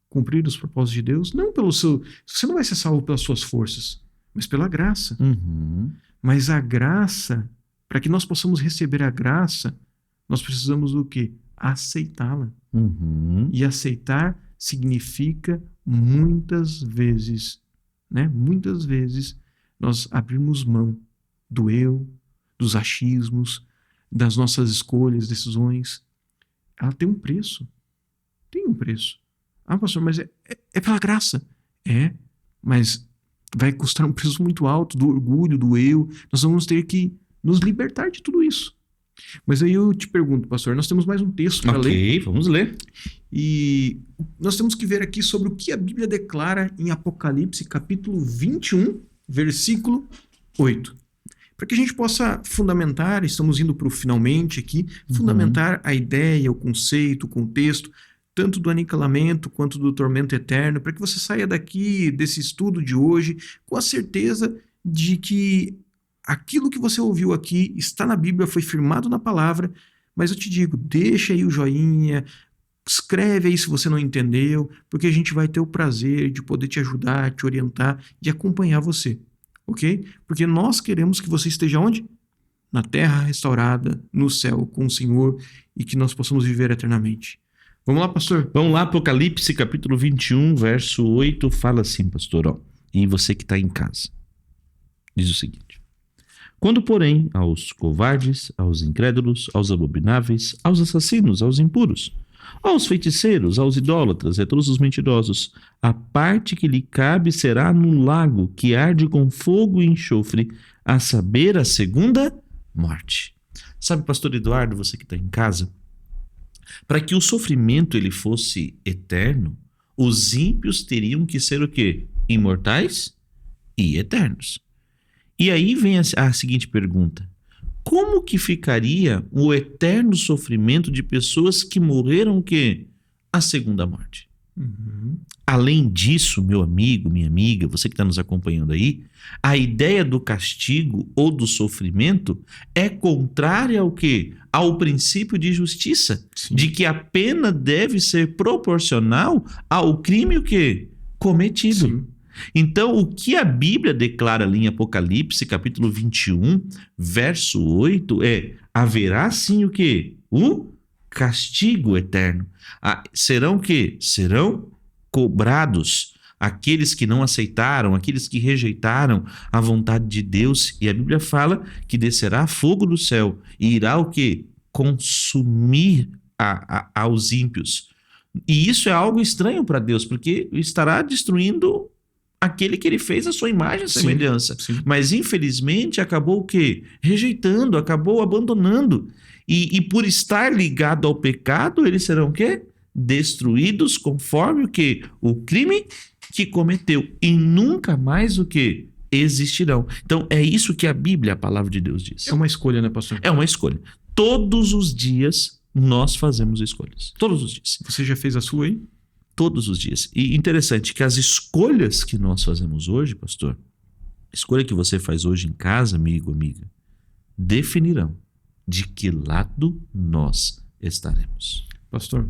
cumprir os propósitos de Deus, não pelo seu... Você não vai ser salvo pelas suas forças, mas pela graça. Uhum. Mas a graça, para que nós possamos receber a graça, nós precisamos do quê? Aceitá-la. Uhum. E aceitar significa muitas vezes, né? Muitas vezes nós abrimos mão do eu, dos achismos, das nossas escolhas, decisões. Ela tem um preço. Tem um preço. Ah, pastor, mas é pela graça. É, mas vai custar um preço muito alto do orgulho, do eu. Nós vamos ter que nos libertar de tudo isso. Mas aí eu te pergunto, pastor, nós temos mais um texto para ler. Ok, vamos ler. E nós temos que ver aqui sobre o que a Bíblia declara em Apocalipse, capítulo 21, versículo 8. Para que a gente possa fundamentar, estamos indo para o finalmente aqui, fundamentar a ideia, o conceito, o contexto, tanto do aniquilamento quanto do tormento eterno, para que você saia daqui, desse estudo de hoje, com a certeza de que aquilo que você ouviu aqui está na Bíblia, foi firmado na palavra, mas eu te digo, deixa aí o joinha, escreve aí se você não entendeu, porque a gente vai ter o prazer de poder te ajudar, te orientar e acompanhar você, ok? Porque nós queremos que você esteja onde? Na terra restaurada, no céu, com o Senhor, e que nós possamos viver eternamente. Vamos lá, pastor? Vamos lá, Apocalipse, capítulo 21, verso 8, fala assim, pastor, ó, e você que está em casa, diz o seguinte: quando, porém, aos covardes, aos incrédulos, aos abomináveis, aos assassinos, aos impuros, aos feiticeiros, aos idólatras e a todos os mentirosos, a parte que lhe cabe será no lago que arde com fogo e enxofre, a saber, a segunda morte. Sabe, pastor Eduardo, você que está em casa, para que o sofrimento ele fosse eterno, os ímpios teriam que ser o quê? Imortais e eternos. E aí vem a seguinte pergunta: como que ficaria o eterno sofrimento de pessoas que morreram o quê? A segunda morte? Além disso, meu amigo, minha amiga, você que está nos acompanhando aí, a ideia do castigo ou do sofrimento é contrária ao quê? Ao princípio de justiça, Sim. de que a pena deve ser proporcional ao crime o quê? Cometido. Sim. Então, o que a Bíblia declara ali em Apocalipse, capítulo 21, verso 8, haverá sim o quê? O castigo eterno. Serão o quê? Serão cobrados aqueles que não aceitaram, aqueles que rejeitaram a vontade de Deus. E a Bíblia fala que descerá fogo do céu e irá o quê? Consumir aos ímpios. E isso é algo estranho para Deus, porque estará destruindo aquele que ele fez a sua imagem e semelhança. Sim. Mas, infelizmente, acabou o quê? Rejeitando, acabou abandonando. E por estar ligado ao pecado, eles serão o quê? Destruídos conforme o quê? O crime que cometeu. E nunca mais o quê? Existirão. Então, é isso que a Bíblia, a palavra de Deus, diz. É uma escolha, né, pastor? É uma escolha. Todos os dias nós fazemos escolhas. Todos os dias. Você já fez a sua aí? Todos os dias. E interessante que as escolhas que nós fazemos hoje, pastor, a escolha que você faz hoje em casa, amigo, amiga, definirão de que lado nós estaremos. Pastor,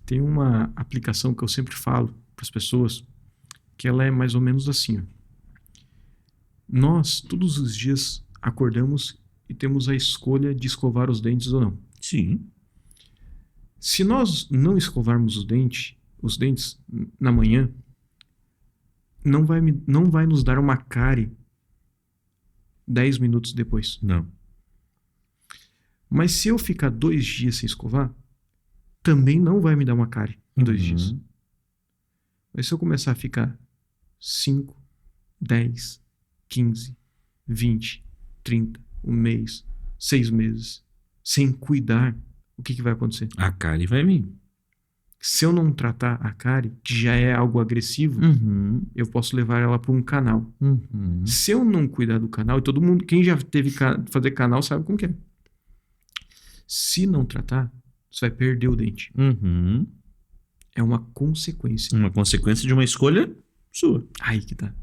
tem uma aplicação que eu sempre falo para as pessoas, que ela é mais ou menos assim. Ó. Nós, todos os dias, acordamos e temos a escolha de escovar os dentes ou não. Sim. Se nós não escovarmos os dentes na manhã, não vai nos dar uma cárie 10 minutos depois. Não. Mas se eu ficar 2 dias sem escovar, também não vai me dar uma cárie em 2 dias. Mas se eu começar a ficar 5, 10, 15, 20, 30, um mês, 6 meses, sem cuidar, o que vai acontecer? A cárie vai vir. Se eu não tratar a cárie, que já é algo agressivo, eu posso levar ela para um canal. Se eu não cuidar do canal, e todo mundo, quem já teve fazer canal sabe como que é. Se não tratar, você vai perder o dente. É uma consequência. Uma consequência de uma escolha sua. Aí que tá.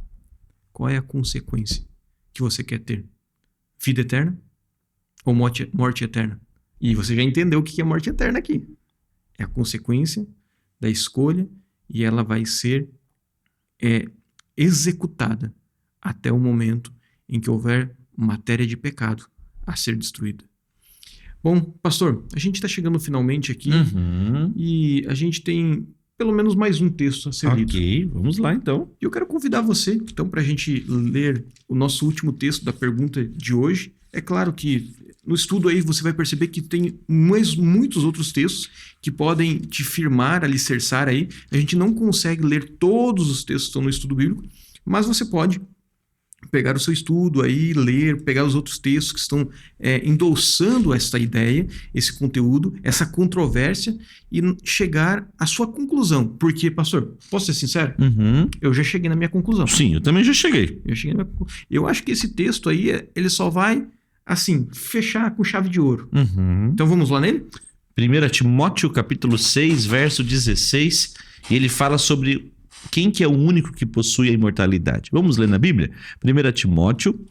Qual é a consequência que você quer ter? Vida eterna ou morte eterna? E você já entendeu o que é morte eterna aqui. É a consequência da escolha e ela vai ser executada até o momento em que houver matéria de pecado a ser destruída. Bom, pastor, a gente está chegando finalmente aqui e a gente tem pelo menos mais um texto a ser lido. Ok, vamos lá então. E eu quero convidar você, então, para a gente ler o nosso último texto da pergunta de hoje. É claro que no estudo aí você vai perceber que tem muitos outros textos que podem te firmar, alicerçar aí. A gente não consegue ler todos os textos que estão no estudo bíblico, mas você pode pegar o seu estudo aí, ler, pegar os outros textos que estão endossando essa ideia, esse conteúdo, essa controvérsia e chegar à sua conclusão. Porque, pastor, posso ser sincero? Eu já cheguei na minha conclusão. Sim, eu também já cheguei. Eu acho que esse texto aí, ele só vai, assim, fechar com chave de ouro. Então vamos lá nele? 1 Timóteo capítulo 6, verso 16, ele fala sobre quem que é o único que possui a imortalidade. Vamos ler na Bíblia? 1 Timóteo,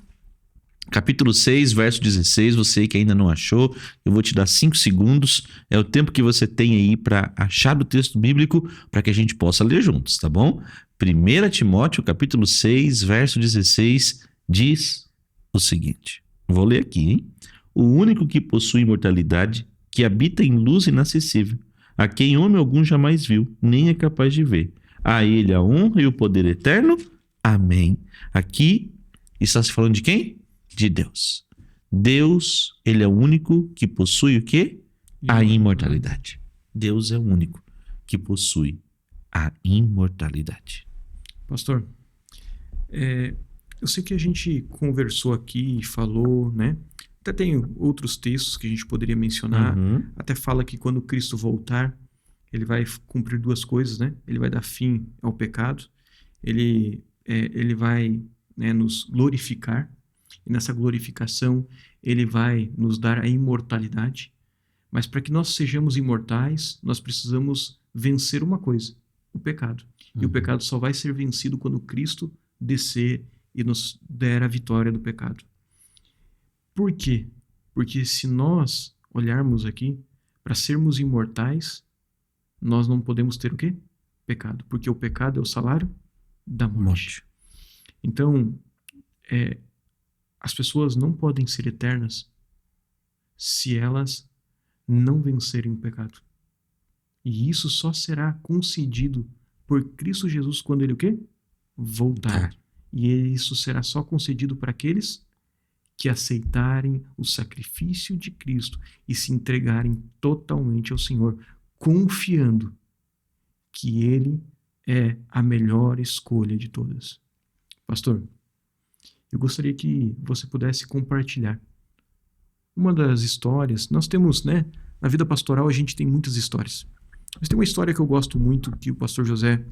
capítulo 6, verso 16. Você que ainda não achou, eu vou te dar 5 segundos. É o tempo que você tem aí para achar o texto bíblico para que a gente possa ler juntos, tá bom? 1 Timóteo, capítulo 6, verso 16, diz o seguinte. Vou ler aqui, hein? O único que possui imortalidade, que habita em luz inacessível, a quem homem algum jamais viu, nem é capaz de ver. A ele a honra e o poder eterno. Amém. Aqui está se falando de quem? De Deus. Deus, ele é o único que possui o quê? A imortalidade. Deus é o único que possui a imortalidade. Pastor, eu sei que a gente conversou aqui e falou, né? Até tem outros textos que a gente poderia mencionar. Até fala que quando Cristo voltar, ele vai cumprir 2 coisas, né? Ele vai dar fim ao pecado, ele vai, né, nos glorificar, e nessa glorificação ele vai nos dar a imortalidade. Mas para que nós sejamos imortais, nós precisamos vencer uma coisa, o pecado. E o pecado só vai ser vencido quando Cristo descer e nos der a vitória do pecado. Por quê? Porque se nós olharmos aqui, para sermos imortais, nós não podemos ter o quê? Pecado. Porque o pecado é o salário da morte. Então, as pessoas não podem ser eternas se elas não vencerem o pecado. E isso só será concedido por Cristo Jesus quando ele o quê? Voltar. E isso será só concedido para aqueles que aceitarem o sacrifício de Cristo e se entregarem totalmente ao Senhor, confiando que ele é a melhor escolha de todas. Pastor, eu gostaria que você pudesse compartilhar uma das histórias. Nós temos, na vida pastoral a gente tem muitas histórias. Mas tem uma história que eu gosto muito, que o pastor José,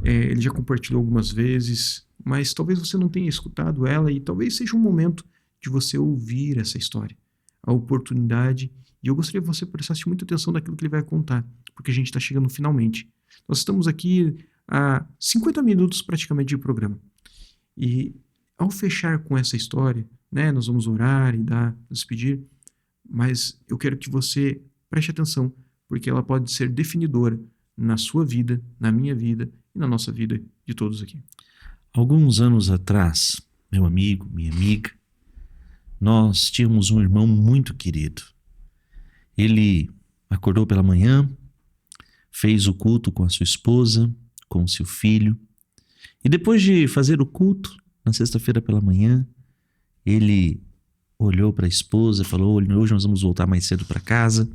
ele já compartilhou algumas vezes, mas talvez você não tenha escutado ela e talvez seja um momento de você ouvir essa história, a oportunidade. E eu gostaria que você prestasse muita atenção naquilo que ele vai contar, porque a gente está chegando finalmente. Nós estamos aqui há 50 minutos praticamente de programa. E ao fechar com essa história, nós vamos orar e despedir, mas eu quero que você preste atenção, porque ela pode ser definidora na sua vida, na minha vida e na nossa vida de todos aqui. Alguns anos atrás, meu amigo, minha amiga, nós tínhamos um irmão muito querido. Ele acordou pela manhã, fez o culto com a sua esposa, com o seu filho, e depois de fazer o culto, na sexta-feira pela manhã, ele olhou para a esposa e falou: hoje nós vamos voltar mais cedo para casa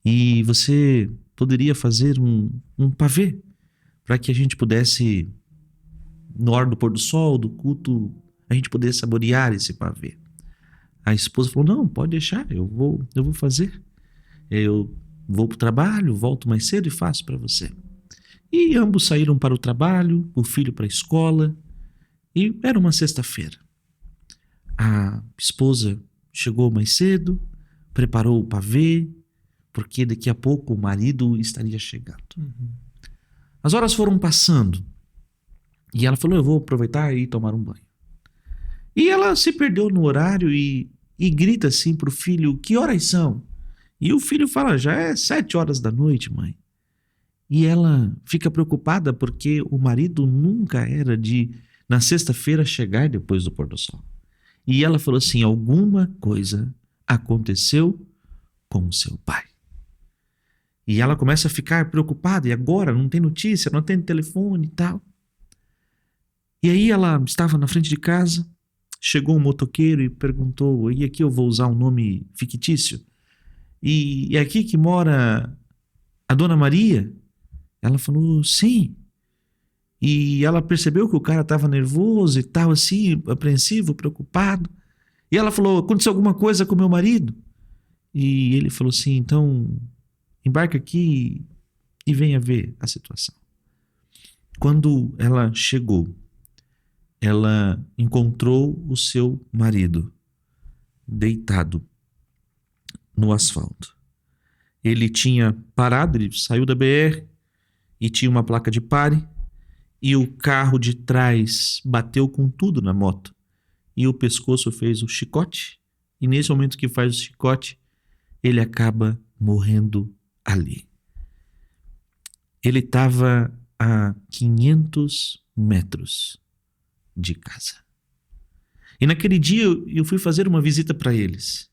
e você poderia fazer um pavê para que a gente pudesse, na hora do pôr do sol, do culto, a gente pudesse saborear esse pavê. A esposa falou: não, pode deixar, eu vou fazer. Eu vou para o trabalho, volto mais cedo e faço para você. E ambos saíram para o trabalho, o filho para a escola, e era uma sexta-feira. A esposa chegou mais cedo, preparou o pavê, porque daqui a pouco o marido estaria chegando. As horas foram passando e ela falou: eu vou aproveitar e tomar um banho. E ela se perdeu no horário e grita assim pro filho: que horas são? E o filho fala: já é 7 horas da noite, mãe. E ela fica preocupada porque o marido nunca era de, na sexta-feira, chegar depois do pôr do sol. E ela falou assim: alguma coisa aconteceu com o seu pai. E ela começa a ficar preocupada. E agora? Não tem notícia, não tem telefone e tal. E aí ela estava na frente de casa, chegou um motoqueiro e perguntou: e aqui eu vou usar um nome fictício? E é aqui que mora a Dona Maria? Ela falou: sim. E ela percebeu que o cara estava nervoso e tal, assim, apreensivo, preocupado. E ela falou: aconteceu alguma coisa com meu marido? E ele falou assim: então embarca aqui e venha ver a situação. Quando ela chegou, ela encontrou o seu marido deitado no asfalto. Ele tinha parado, ele saiu da BR e tinha uma placa de pare, e o carro de trás bateu com tudo na moto e o pescoço fez o chicote, e nesse momento que faz o chicote, ele acaba morrendo ali. Ele estava a 500 metros de casa. E naquele dia eu fui fazer uma visita para eles.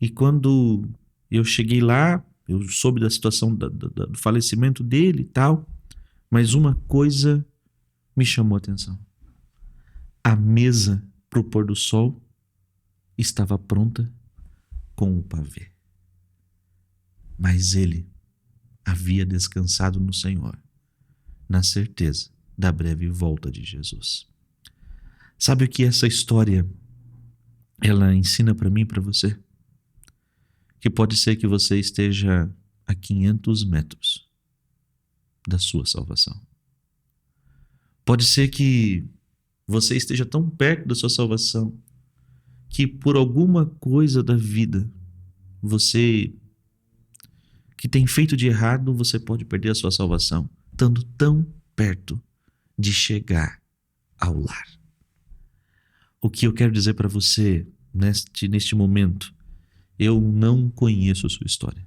E quando eu cheguei lá, eu soube da situação do falecimento dele e tal, mas uma coisa me chamou a atenção. A mesa para o pôr do sol estava pronta com o pavê. Mas ele havia descansado no Senhor, na certeza da breve volta de Jesus. Sabe o que essa história ela ensina para mim e para você? Que pode ser que você esteja a 500 metros da sua salvação. Pode ser que você esteja tão perto da sua salvação que por alguma coisa da vida você que tem feito de errado, você pode perder a sua salvação, estando tão perto de chegar ao lar. O que eu quero dizer para você neste momento: eu não conheço a sua história.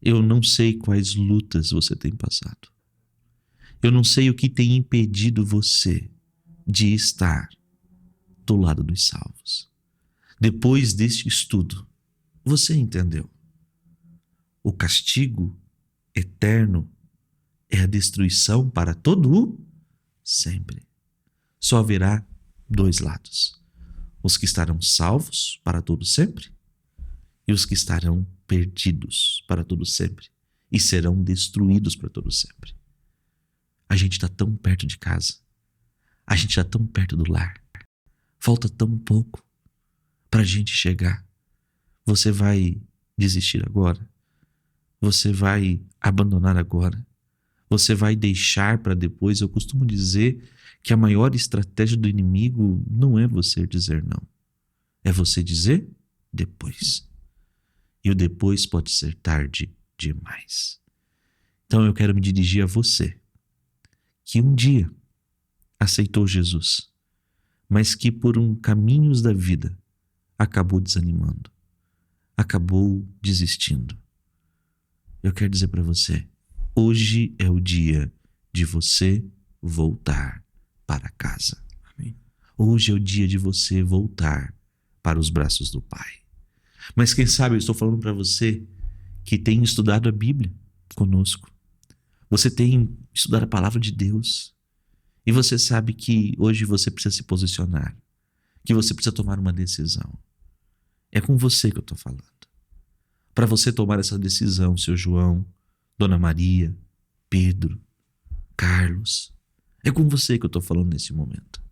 Eu não sei quais lutas você tem passado. Eu não sei o que tem impedido você de estar do lado dos salvos. Depois deste estudo, você entendeu. O castigo eterno é a destruição para todo o sempre. Só haverá 2 lados: os que estarão salvos para todo sempre e os que estarão perdidos para todo sempre. e serão destruídos para todo sempre. A gente está tão perto de casa. A gente está tão perto do lar. Falta tão pouco para a gente chegar. Você vai desistir agora? Você vai abandonar agora? Você vai deixar para depois? Eu costumo dizer que a maior estratégia do inimigo não é você dizer não. É você dizer depois. E o depois pode ser tarde demais. Então eu quero me dirigir a você, que um dia aceitou Jesus, mas que por caminhos da vida acabou desanimando, acabou desistindo. Eu quero dizer para você, hoje é o dia de você voltar para casa. Amém. Hoje é o dia de você voltar para os braços do Pai. Mas quem sabe eu estou falando para você que tem estudado a Bíblia conosco. Você tem estudado a palavra de Deus. E você sabe que hoje você precisa se posicionar. Que você precisa tomar uma decisão. É com você que eu estou falando. Para você tomar essa decisão, seu João, Dona Maria, Pedro, Carlos. É com você que eu estou falando nesse momento.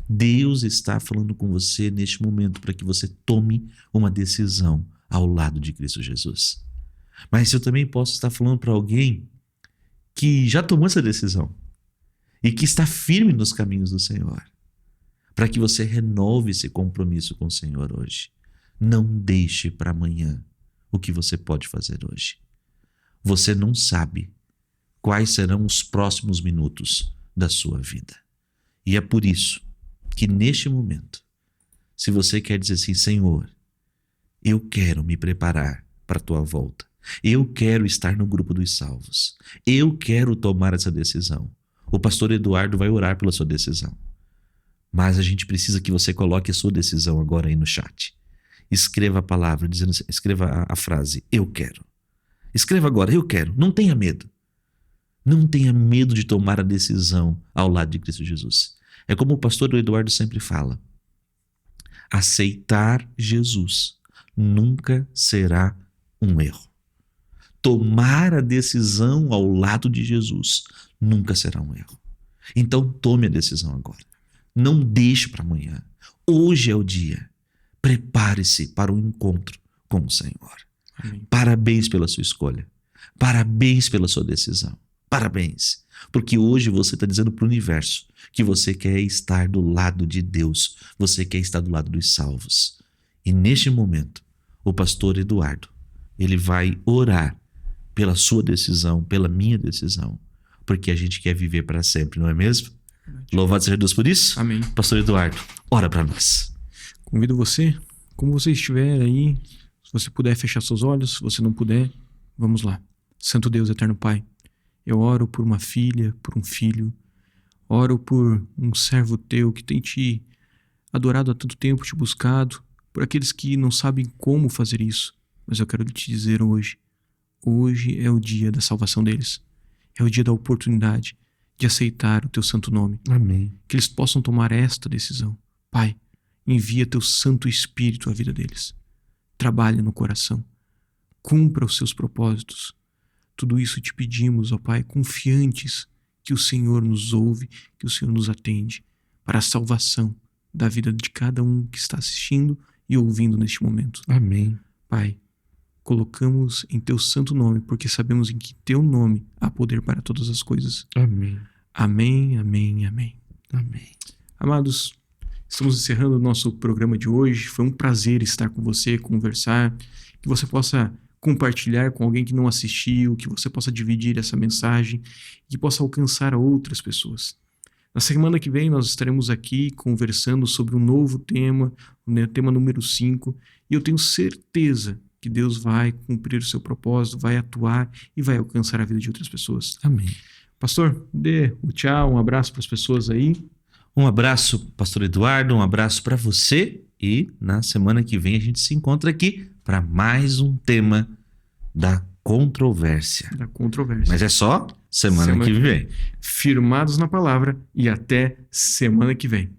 Deus está falando com você neste momento para que você tome uma decisão ao lado de Cristo Jesus. Mas eu também posso estar falando para alguém que já tomou essa decisão e que está firme nos caminhos do Senhor, para que você renove esse compromisso com o Senhor hoje. Não deixe para amanhã o que você pode fazer hoje. Você não sabe quais serão os próximos minutos da sua vida. E é por isso que neste momento, se você quer dizer assim, Senhor, eu quero me preparar para a tua volta. Eu quero estar no grupo dos salvos. Eu quero tomar essa decisão. O pastor Eduardo vai orar pela sua decisão. Mas a gente precisa que você coloque a sua decisão agora aí no chat. Escreva a palavra, dizendo assim, escreva a frase, eu quero. Escreva agora, eu quero. Não tenha medo. Não tenha medo de tomar a decisão ao lado de Cristo Jesus. É como o pastor Eduardo sempre fala. Aceitar Jesus nunca será um erro. Tomar a decisão ao lado de Jesus nunca será um erro. Então tome a decisão agora. Não deixe para amanhã. Hoje é o dia. Prepare-se para o encontro com o Senhor. Amém. Parabéns pela sua escolha. Parabéns pela sua decisão. Parabéns. Porque hoje você está dizendo para o universo que você quer estar do lado de Deus. Você quer estar do lado dos salvos. E neste momento, o pastor Eduardo, ele vai orar pela sua decisão, pela minha decisão. Porque a gente quer viver para sempre, não é mesmo? Louvado seja Deus por isso. Amém. Pastor Eduardo, ora para nós. Convido você, como você estiver aí, se você puder fechar seus olhos, se você não puder, vamos lá. Santo Deus, eterno Pai, eu oro por uma filha, por um filho, oro por um servo teu que tem te adorado há tanto tempo, te buscado, por aqueles que não sabem como fazer isso, mas eu quero te dizer hoje é o dia da salvação deles, é o dia da oportunidade de aceitar o teu santo nome. Amém. Que eles possam tomar esta decisão. Pai, envia teu Santo Espírito à vida deles. Trabalha no coração. Cumpra os seus propósitos. Tudo isso te pedimos, ó Pai, confiantes que o Senhor nos ouve, que o Senhor nos atende para a salvação da vida de cada um que está assistindo e ouvindo neste momento. Amém. Pai, colocamos em teu santo nome, porque sabemos em que teu nome há poder para todas as coisas. Amém. Amém, amém, amém. Amém. Amados, estamos encerrando o nosso programa de hoje. Foi um prazer estar com você, conversar, que você possa compartilhar com alguém que não assistiu, que você possa dividir essa mensagem, que possa alcançar outras pessoas. Na semana que vem nós estaremos aqui conversando sobre um novo tema, o tema número 5, e eu tenho certeza que Deus vai cumprir o seu propósito, vai atuar e vai alcançar a vida de outras pessoas. Amém. Pastor, dê o tchau, um abraço para as pessoas aí. Um abraço, pastor Eduardo, um abraço para você e na semana que vem a gente se encontra aqui para mais um tema da controvérsia. Da controvérsia. Mas é só semana que vem. Firmados na palavra e até semana que vem.